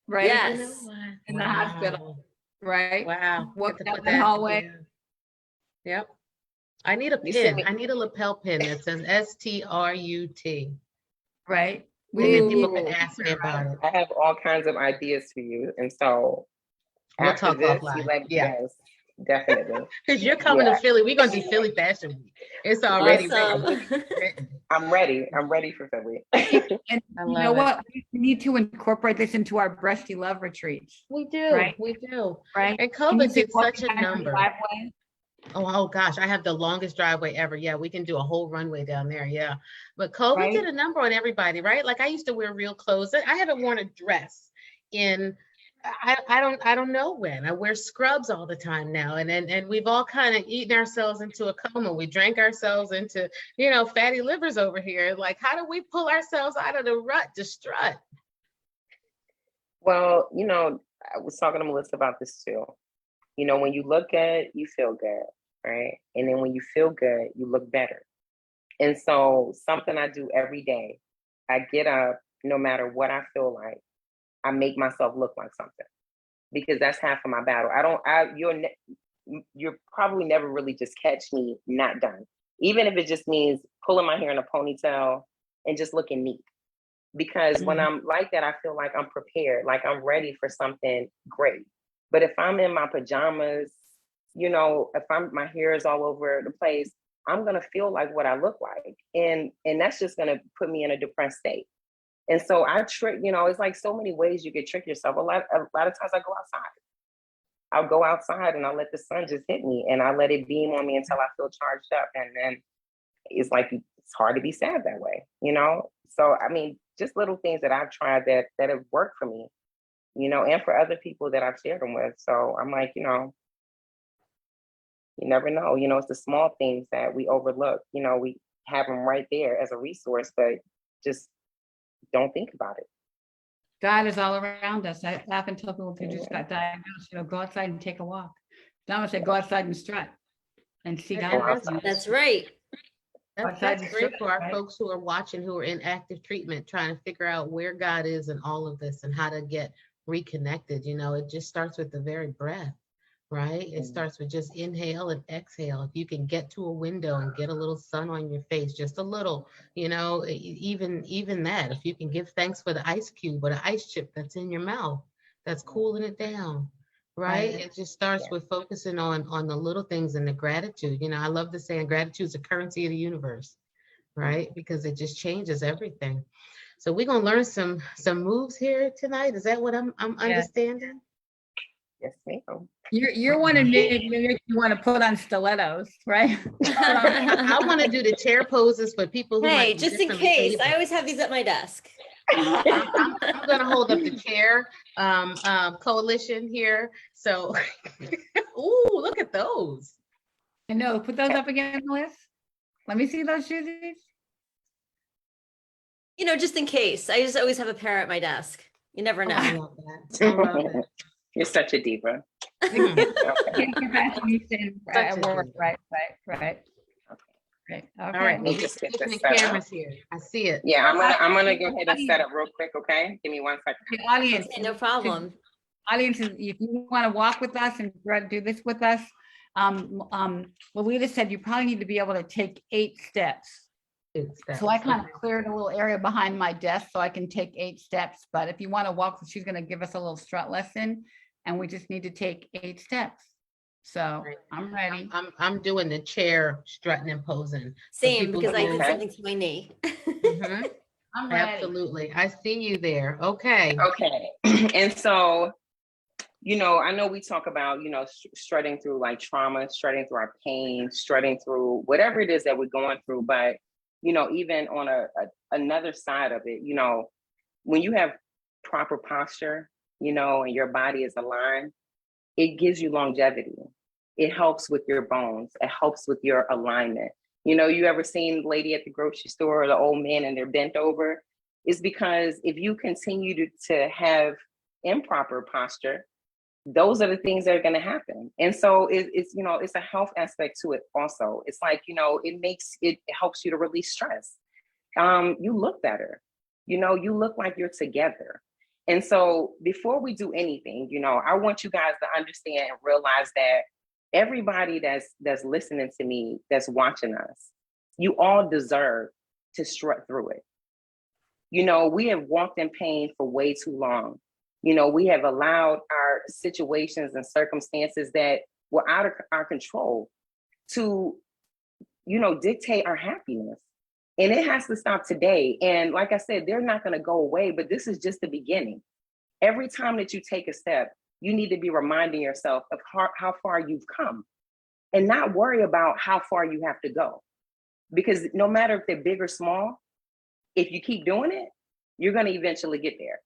right? Yes. You know what? In the hospital, right? Wow. Walk Get to down put the that- hallway. yeah. Yep. I need a You send pin. me- I need a lapel pin that says STRUT. Right? And then need people a can ask me about it. I have all kinds of ideas for you. And so We'll after talk this, offline. you let me, Yeah. yes, definitely. Because you're coming to Philly. We're going to do Philly Fashion Week. It's already Awesome. written. I'm ready. I'm ready for Philly. And I you know love it. what? We need to incorporate this into our Breasty Love retreats, We do. Right. We do. right? And Can you COVID see did walking such a down your number. driveway? Oh gosh, I have the longest driveway ever. Yeah, we can do a whole runway down there. Yeah. But COVID Right. did a number on everybody, right? Like I used to wear real clothes. I haven't worn a dress in I don't know when. I wear scrubs all the time now. And we've all kind of eaten ourselves into a coma. We drank ourselves into, you know, fatty livers over here. Like, how do we pull ourselves out of the rut to strut? Well, you know, I was talking to Melissa about this too. You know, when you look good, you feel good, right? And then when you feel good, you look better. And so something I do every day, I get up, no matter what I feel like, I make myself look like something, because that's half of my battle. You'll probably never really just catch me not done, even if it just means pulling my hair in a ponytail and just looking neat. because when I'm like that, I feel like I'm prepared, like I'm ready for something great. But if I'm in my pajamas, you know, if my hair is all over the place, I'm gonna feel like what I look like, and that's just gonna put me in a depressed state. And so I trick, you know, it's like so many ways you could trick yourself. A lot of times I go outside. I'll go outside and I'll let the sun just hit me, and I let it beam on me until I feel charged up, and then it's like it's hard to be sad that way, you know. So I mean, just little things that I've tried that have worked for me, you know, and for other people that I've shared them with. So I'm like, you know, you never know. You know, it's the small things that we overlook. You know, we have them right there as a resource, but just don't think about it. God is all around us. I often tell people who just got diagnosed, you know, go outside and take a walk. Now I say go outside and strut and see God. That's right. That's great for our folks who are watching, who are in active treatment, trying to figure out where God is in all of this and how to get reconnected. You know, it just starts with the very breath, right? It starts with just inhale and exhale. If you can get to a window and get a little sun on your face, just a little, you know, even that, if you can give thanks for the ice cube or the ice chip that's in your mouth, that's cooling it down. Right. It just starts with focusing on the little things and the gratitude. You know, I love the saying gratitude is a currency of the universe, right? Because it just changes everything. So we're gonna learn some moves here tonight. Is that what I'm understanding? Yes, ma'am. You're one of me. You want to put on stilettos, right? I want to do the chair poses for people who Hey, might be just in differently case, able. I always have these at my desk. I'm going to hold up the chair coalition here. So, ooh, look at those. I know. Put those up again, Liz. Let me see those shoes. You know, just in case. I just always have a pair at my desk. You never know. I love that. I love that. You're such a diva. Okay. Right. Right. All Okay. right. Let me just get Switching this the set up. cameras here. I see it. Yeah, I'm gonna go ahead and set up real quick, okay? Give me 1 second. The audience, Okay, no problem. audience, if you want to walk with us and do this with us, Lolita said you probably need to be able to take 8 steps. So I kind of cleared a little area behind my desk so I can take 8 steps. But if you want to walk, she's going to give us a little strut lesson, and we just need to take 8 steps. So I'm ready. I'm doing the chair strutting and posing. Same, because I did something to my knee. I'm ready. Absolutely. I see you there. Okay. Okay. And so, you know, I know we talk about, you know, strutting through like trauma, strutting through our pain, strutting through whatever it is that we're going through. But, you know, even on another side of it, you know, when you have proper posture, you know, and your body is aligned, it gives you longevity. It helps with your bones. It helps with your alignment. You know, you ever seen the lady at the grocery store or the old man and they're bent over? It's because if you continue to have improper posture, those are the things that are going to happen. And so it's, you know, it's a health aspect to it also. It's like, you know, it helps you to release stress. You look better, you know, you look like you're together. And so before we do anything, you know, I want you guys to understand and realize that everybody that's listening to me, that's watching us, you all deserve to strut through it. You know, we have walked in pain for way too long. You know, we have allowed our situations and circumstances that were out of our control to, you know, dictate our happiness. And it has to stop today. And like I said, they're not going to go away, but this is just the beginning. Every time that you take a step, you need to be reminding yourself of how far you've come and not worry about how far you have to go. Because no matter if they're big or small, if you keep doing it, you're going to eventually get there.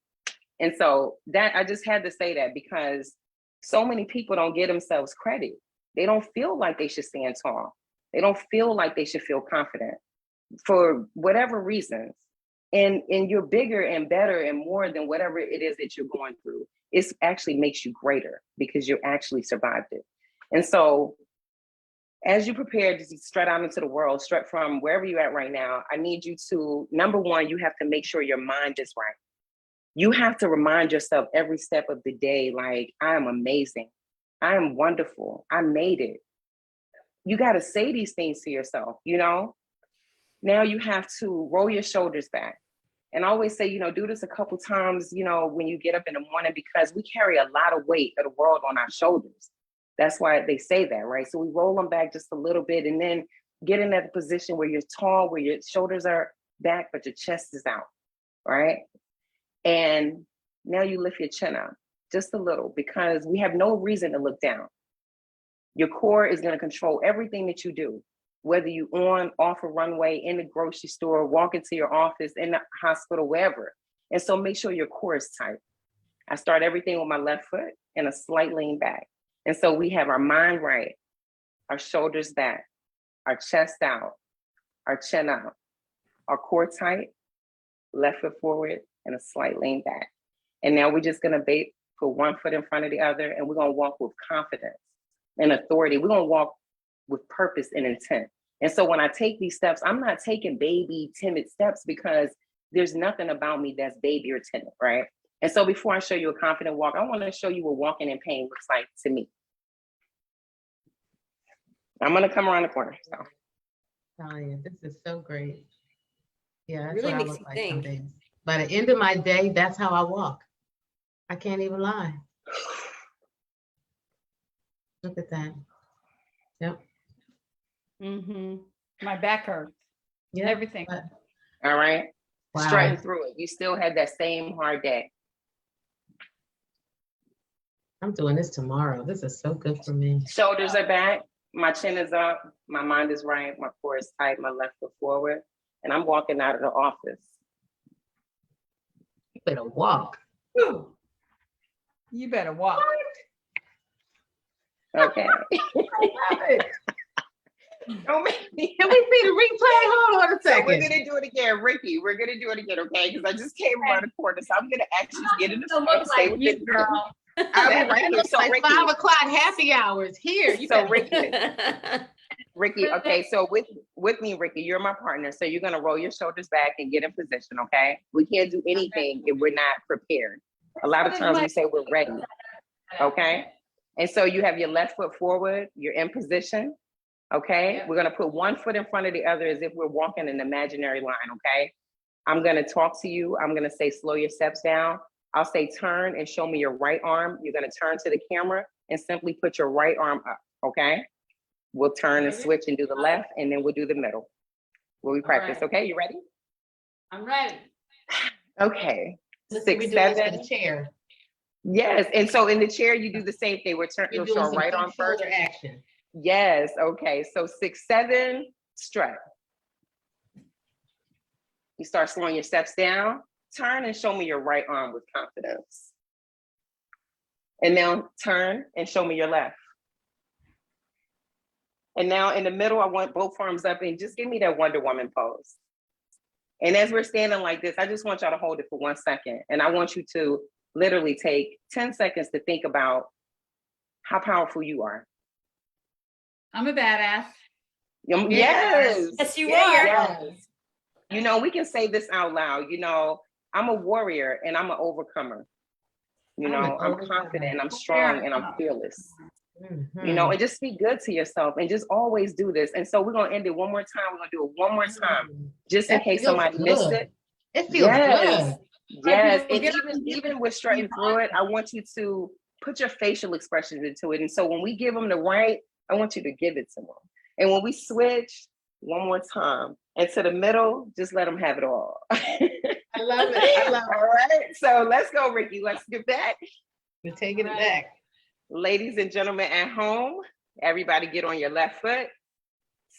And so that I just had to say that because so many people don't give themselves credit. They don't feel like they should stand tall. They don't feel like they should feel confident for whatever reasons. And you're bigger and better and more than whatever it is that you're going through. It actually makes you greater because you actually survived it. And so as you prepare to strut out into the world, strut from wherever you're at right now, I need you to, number one, you have to make sure your mind is right. You have to remind yourself every step of the day, like, I am amazing. I am wonderful. I made it. You got to say these things to yourself, you know? Now you have to roll your shoulders back. And I always say, you know, do this a couple times, you know, when you get up in the morning, because we carry a lot of weight of the world on our shoulders. That's why they say that, right? So we roll them back just a little bit and then get in that position where you're tall, where your shoulders are back, but your chest is out, right? And now you lift your chin up just a little, because we have no reason to look down. Your core is going to control everything that you do, whether you on, off a runway, in the grocery store, walk into your office, in the hospital, wherever. And so make sure your core is tight. I start everything with my left foot and a slight lean back. And so we have our mind right, our shoulders back, our chest out, our chin out, our core tight, left foot forward, and a slight lean back. And now we're just gonna put one foot in front of the other, and we're gonna walk with confidence and authority. We're gonna walk with purpose and intent. And so when I take these steps, I'm not taking baby, timid steps, because there's nothing about me that's baby or timid, right? And so before I show you a confident walk, I wanna show you what walking in pain looks like to me. I'm gonna come around the corner, so. Oh yeah, this is so great. Yeah, that's Really what I makes look you like some think. days. By the end of my day, that's how I walk. I can't even lie. Look at that. Yep. My back hurts. Yeah. Everything. All right, Wow. strutting through it. You still had that same hard day. I'm doing this tomorrow. This is so good for me. Shoulders are back, my chin is up, my mind is right, my core is tight, my left foot forward, and I'm walking out of the office. You better walk. You better walk. Okay. Can Don't make me. we see the replay? Hold on a So we're second. gonna do it again, Ricky. We're gonna do it again, okay? Because I just came around the corner, so I'm gonna actually get in the Don't front, look stay like with you, the girl. I'll be right here. So Like Ricky- 5 o'clock happy hours here. You So better- Ricky, okay, so with me, Ricky, you're my partner. So you're gonna roll your shoulders back and get in position, okay? We can't do anything if we're not prepared. A lot of times we say we're ready, okay? And so you have your left foot forward, you're in position, okay? Yeah. We're gonna put one foot in front of the other as if we're walking an imaginary line, okay? I'm gonna talk to you. I'm gonna say, slow your steps down. I'll say, turn and show me your right arm. You're gonna turn to the camera and simply put your right arm up, okay? We'll turn and switch and do the left, and then we'll do the middle. Will we practice? right. Okay, you ready? I'm ready. Okay. Listen, 6, we do this for 7. the chair. Yes, and so in the chair, you do the same thing. We're You'll doing show some right big arm first. shoulder action. Yes, okay. So 6, 7, strut. You start slowing your steps down. Turn and show me your right arm with confidence. And now turn and show me your left. And now in the middle, I want both arms up and just give me that Wonder Woman pose. And as we're standing like this, I just want y'all to hold it for 1 second. And I want you to literally take 10 seconds to think about how powerful you are. I'm a badass. Yes. Yes, you Yeah, are. yes. You know, we can say this out loud. You know, I'm a warrior and I'm an overcomer. You I'm know, an I'm overcomer. confident, I'm strong, and I'm fearless. Mhm. You know, and just speak good to yourself and just always do this. And so we're going to end it one more time. We're going to do it one more time, just in That case feels somebody missed good. it. It feels Yes. good. Yes. Like, And even with strutting through it, I want you to put your facial expressions into it. And so when we give them the right, I want you to give it to them. And when we switch, one more time, and to the middle, just let them have it all. I love it. I love it. All right. So let's go, Ricky. Let's get back. We're taking it back. Ladies and gentlemen at home, everybody get on your left foot.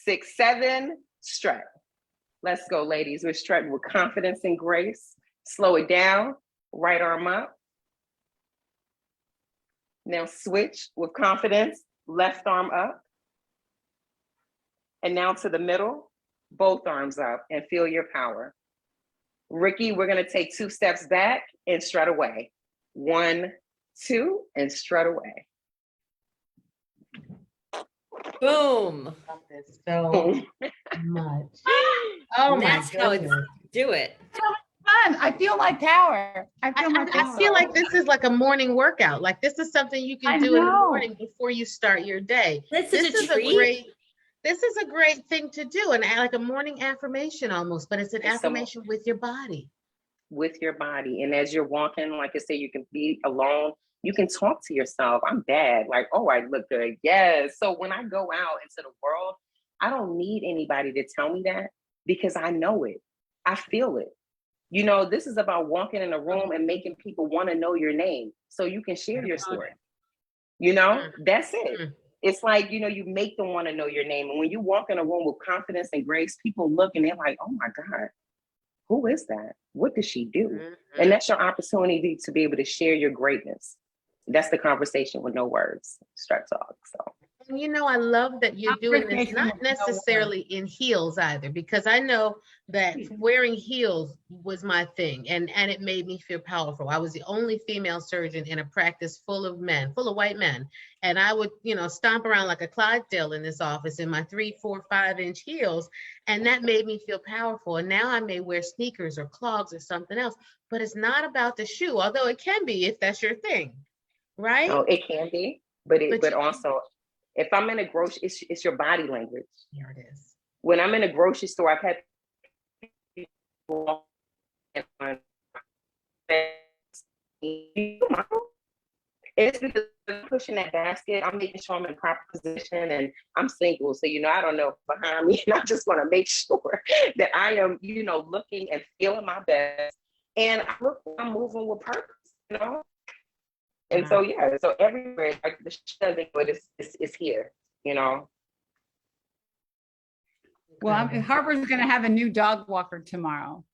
6, 7, strut. Let's go, ladies. We're strutting with confidence and grace. Slow it down. Right arm up. Now switch with confidence. Left arm up. And now to the middle. Both arms up and feel your power. Ricky, we're going to take 2 steps back and strut away. 1, 2, and strut away. Boom. I love this so much. Oh my That's how it's goodness. do it. Fun. I feel my power. I feel my power. I feel like this is like a morning workout. Like this is something you can I do in the know. morning before you start your day. That's This such a is treat. this is a great thing to do, and like a morning affirmation almost, but it's an It's some- affirmation with your body. with your body. And as you're walking, like I say, you can be alone. You can talk to yourself. I'm bad. Like, oh, I look good. Yes. So when I go out into the world, I don't need anybody to tell me that because I know it. I feel it. You know, this is about walking in a room and making people want to know your name so you can share your story. You know, that's it. It's like, you know, you make them want to know your name. And when you walk in a room with confidence and grace, people look and they're like, oh my God, who is that? What does she do? And that's your opportunity to be able to share your greatness. That's the conversation with no words, Strut Talk. So. You know, I love that you're doing this, not necessarily in heels either, because I know that wearing heels was my thing and it made me feel powerful. I was the only female surgeon in a practice full of men, full of white men. And I would, you know, stomp around like a Clydesdale in this office in my 3, 4, 5-inch heels. And that made me feel powerful. And now I may wear sneakers or clogs or something else, but it's not about the shoe, although it can be if that's your thing, right? Oh, it can be, but also, if I'm in a grocery, it's your body language. Here it is. When I'm in a grocery store, I've had people it's because I'm pushing that basket. I'm making sure I'm in proper position and I'm single. So, you know, I don't know behind me. And I just want to make sure that I am, you know, looking and feeling my best. And I'm moving with purpose, you know? And so, yeah, so everywhere, like the shoving, but it's here, you know. Well, Harper's going to have a new dog walker tonight.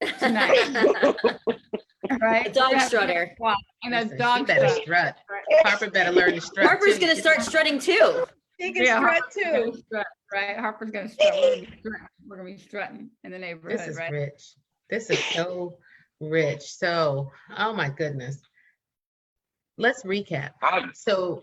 Right? A dog strutter. Wow. And a Listen, dog she better strut. Harper better learn to strut. Harper's going to start strutting too. She can strut too. Strut, right? Harper's going to strut. We're going to be strutting in the neighborhood, This is right? rich. This is so rich. So, oh my goodness. Let's recap. So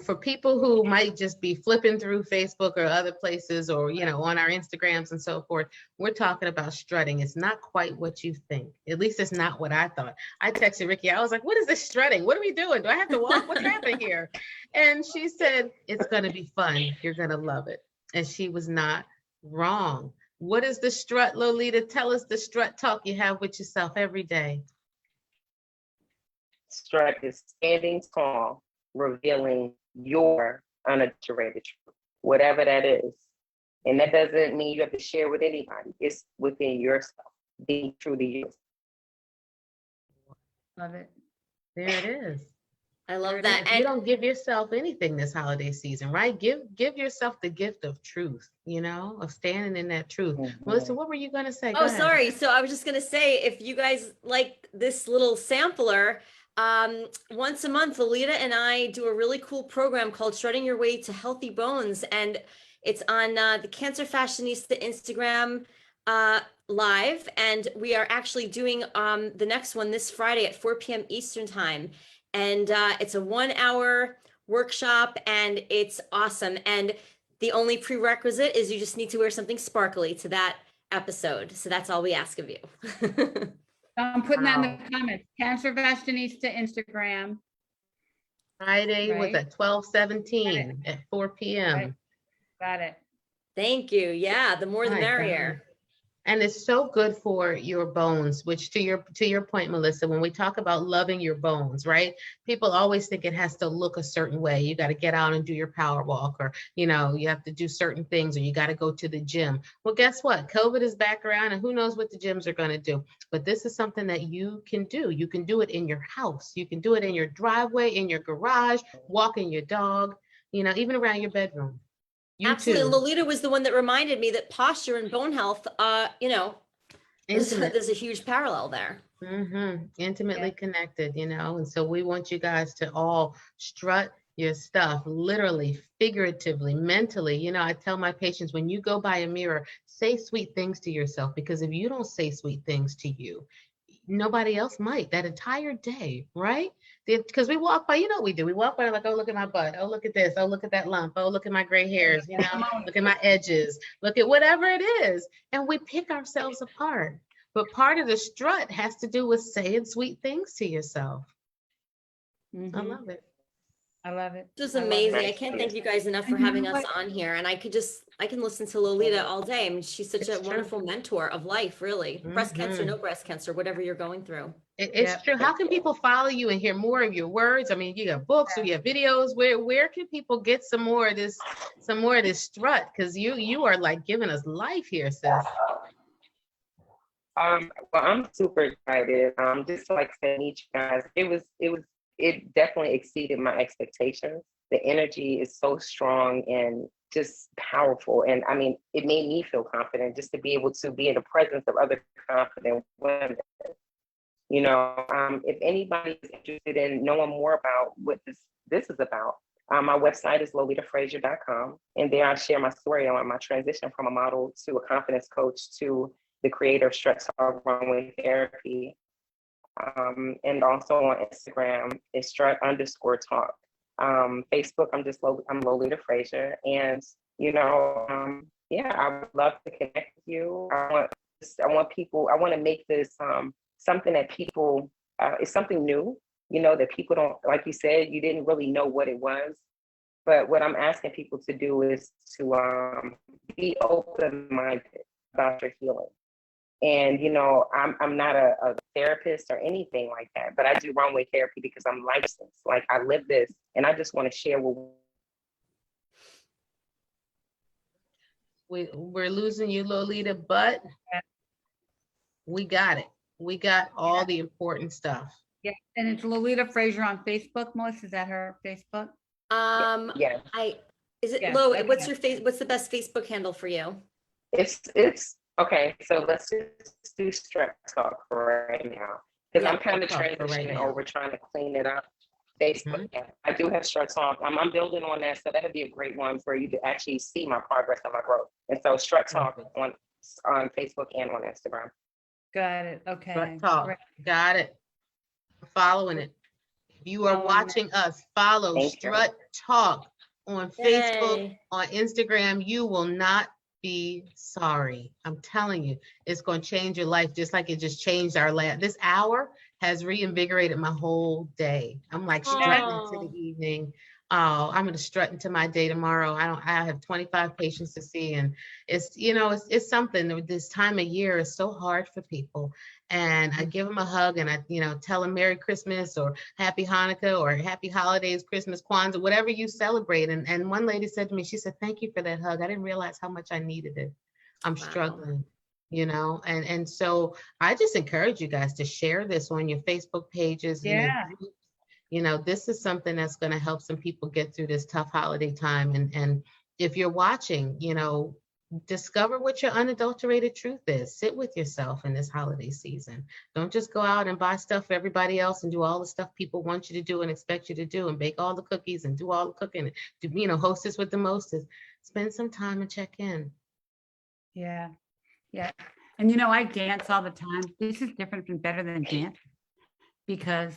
for people who might just be flipping through Facebook or other places or, you know, on our Instagrams and so forth, we're talking about strutting. It's not quite what you think. At least it's not what I thought. I texted Ricky. I was like, what is this strutting? What are we doing? Do I have to walk? What's happening here? And she said, it's going to be fun. You're going to love it. And she was not wrong. What is the strut, Lolita? Tell us the strut talk you have with yourself every day. Strut is standing tall, revealing your unadulterated truth, whatever that is. And that doesn't mean you have to share with anybody. It's within yourself, being true to you. Love it. There it is. I love that. You don't give yourself anything this holiday season, right? Give yourself the gift of truth, you know, of standing in that truth. Melissa, what were you going to say? Oh, sorry. So I was just going to say, if you guys like this little sampler, once a month, Lolita and I do a really cool program called Strutting Your Way to Healthy Bones. And it's on the Cancer Fashionista Instagram live. And we are actually doing the next one this Friday at 4 p.m. Eastern time. And it's a 1-hour workshop and it's awesome. And the only prerequisite is you just need to wear something sparkly to that episode. So that's all we ask of you. I'm putting that in the comments. Cancer Fashionista Instagram. Friday was Right. at 12/17 at 4 p.m. Right. Got it. Thank you. Yeah, the more the My merrier. And it's so good for your bones, which to your point, Melissa, when we talk about loving your bones, right? People always think it has to look a certain way. You got to get out and do your power walk, or, you know, you have to do certain things, or you got to go to the gym. Well, guess what? COVID is back around and who knows what the gyms are going to do. But this is something that you can do. You can do it in your house. You can do it in your driveway, in your garage, walking your dog, you know, even around your bedroom. Absolutely. Lolita was the one that reminded me that posture and bone health, you know, there's a huge parallel there. Intimately connected, you know, and so we want you guys to all strut your stuff, literally, figuratively, mentally. You know, I tell my patients, when you go by a mirror, say sweet things to yourself, because if you don't say sweet things to you, nobody else might that entire day, right? Because we walk by, you know what we do? We walk by like, oh, look at my butt. Oh, look at this. Oh, look at that lump. Oh, look at my gray hairs, you know, look at my edges. Look at whatever it is. And we pick ourselves apart. But part of the strut has to do with saying sweet things to yourself. I love it. I love it. This was I love it. amazing. I Nice. can't thank you guys enough for And you having know us what? on here. And I can listen to Lolita all day. I mean, she's such It's a true. wonderful mentor of life, really. Breast cancer, Mhm. no breast cancer, whatever you're going through. It's Yep. true. How can people follow you and hear more of your words? I mean, you got books, or you have videos. Where can people get some more of this strut? Because you are like giving us life here, sis. Well, I'm super excited. Just to, like, say, meet you guys. It definitely exceeded my expectations. The energy is so strong and just powerful. And I mean, it made me feel confident just to be able to be in the presence of other confident women. You know, if anybody is interested in knowing more about what this is about, my website is lolitafrazier.com. And there I share my story on my transition from a model to a confidence coach to the creator of STRUT Talk Runway Therapy. And also on Instagram, it's strut_talk. Facebook, I'm Lolita Frazier. And, you know, yeah, I would love to connect with you. I want to make this something that people, it's something new, you know, that people don't, like you said, you didn't really know what it was. But what I'm asking people to do is to be open-minded about your healing. And, you know, I'm not a therapist or anything like that, but I do runway therapy because I'm licensed. Like, I live this, and I just want to share with. We're losing you, Lolita, but we got it. We got all the important stuff. Yeah, and it's Lolita Frazier on Facebook. Melissa, is that her Facebook? Yeah, Is it Yeah, Lo? okay. What's the best Facebook handle for you? it's okay. So let's just do STRUT Talk for right now, because Yeah, I'm kind of Talk for right transitioning now. over, trying to clean it up. Facebook, yeah, I do have STRUT Talk. I'm building on that, so that'd be a great one for you to actually see my progress and my growth. And so STRUT Talk on Facebook and on Instagram. Got it. Okay. Strut Talk. Great. Got it. Following it. If you are Following it. watching us, follow Thank you. Strut Talk on Facebook, Yay. on Instagram. You will not be sorry. I'm telling you, it's going to change your life just like it just changed our last. This hour has reinvigorated my whole day. I'm like strutting into the evening. Oh, I'm going to strut into my day tomorrow. I have 25 patients to see, and it's, you know, it's something. This time of year is so hard for people, and I give them a hug and I, you know, tell them Merry Christmas or Happy Hanukkah or Happy Holidays, Christmas, Kwanzaa, whatever you celebrate. And one lady said to me, she said, "Thank you for that hug. I didn't realize how much I needed it. I'm Wow. struggling." You know, and so I just encourage you guys to share this on your Facebook pages. And Yeah. you know, this is something that's going to help some people get through this tough holiday time. And if you're watching, you know, discover what your unadulterated truth is. Sit with yourself in this holiday season. Don't just go out and buy stuff for everybody else and do all the stuff people want you to do and expect you to do and bake all the cookies and do all the cooking and do, you know, hostess with the mostest. Spend some time and check in. Yeah. Yeah. And you know, I dance all the time. This is different and better than dance because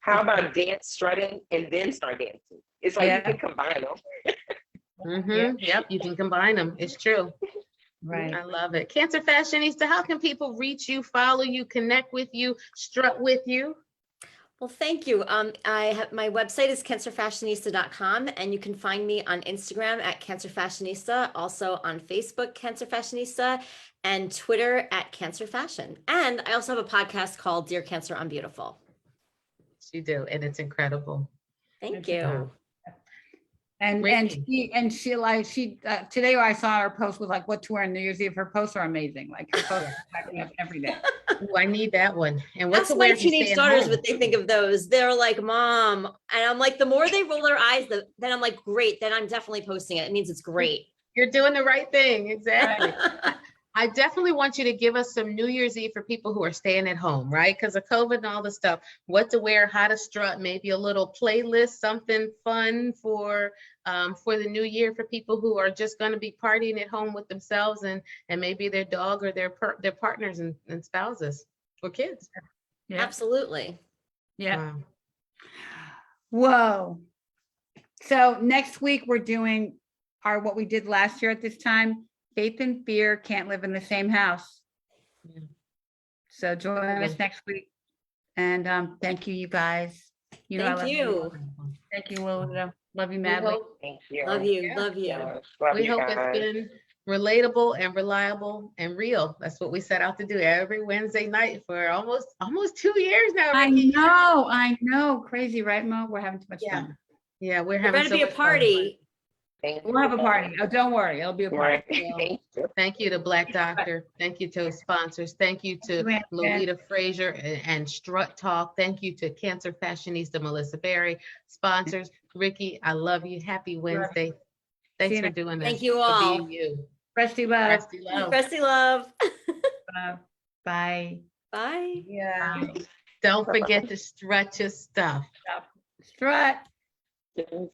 How about dance, strutting, and then start dancing? It's like you can combine them. Yep, you can combine them. It's true. right. I love it. Cancer Fashionista, how can people reach you, follow you, connect with you, strut with you? Well, thank you. My website is cancerfashionista.com, and you can find me on Instagram at Cancer Fashionista, also on Facebook, Cancer Fashionista, and Twitter at Cancer Fashion. And I also have a podcast called Dear Cancer, I'm Beautiful. You do, and it's incredible. Thank That's you. And Ricky. she today I saw her post with like what to wear on New Year's Eve. Her posts are amazing. Like her posts are cracking up every day. Ooh, I need that one. And what's Ask the my wear? teenage daughters what they think of those. They're like, Mom. And I'm like, the more they roll their eyes, then I'm like, great. Then I'm definitely posting it. It means it's great. You're doing the right thing. Exactly. I definitely want you to give us some New Year's Eve for people who are staying at home, right? Because of COVID and all the stuff, what to wear, how to strut, maybe a little playlist, something fun for the new year for people who are just going to be partying at home with themselves and maybe their dog or their partners and spouses or kids. Yeah. Absolutely. Yeah. Wow. Whoa. So next week we're doing what we did last year at this time. Faith and fear can't live in the same house. Yeah. So join us next week. And thank you, you guys. You know, I Thank love you. Thank you, Lolita. Love you We madly. hope, Thank you. Love you, Yeah. love you. Yes, love we you hope guys. it's been relatable and reliable and real. That's what we set out to do every Wednesday night for almost 2 years now, Ricky. I know. Crazy, right, Mo? We're having too much Yeah. fun. Yeah, we're We're having gonna so be a much fun. party. Thank We'll have a you. party. Oh, don't worry. It'll be a party. Right. Thank you. Thank you to Black Doctor. Thank you to sponsors. Thank you to Thank you, Ann. Lolita Frazier and Strut Talk. Thank you to Cancer Fashionista Melissa Berry. Sponsors, Ricky, I love you. Happy Wednesday. Thanks you for next- doing this. Thank you for all. being you. Rusty love. Rusty love. Rusty love. Bye. Bye. Yeah. Don't forget to strut your stuff. Strut. Yes.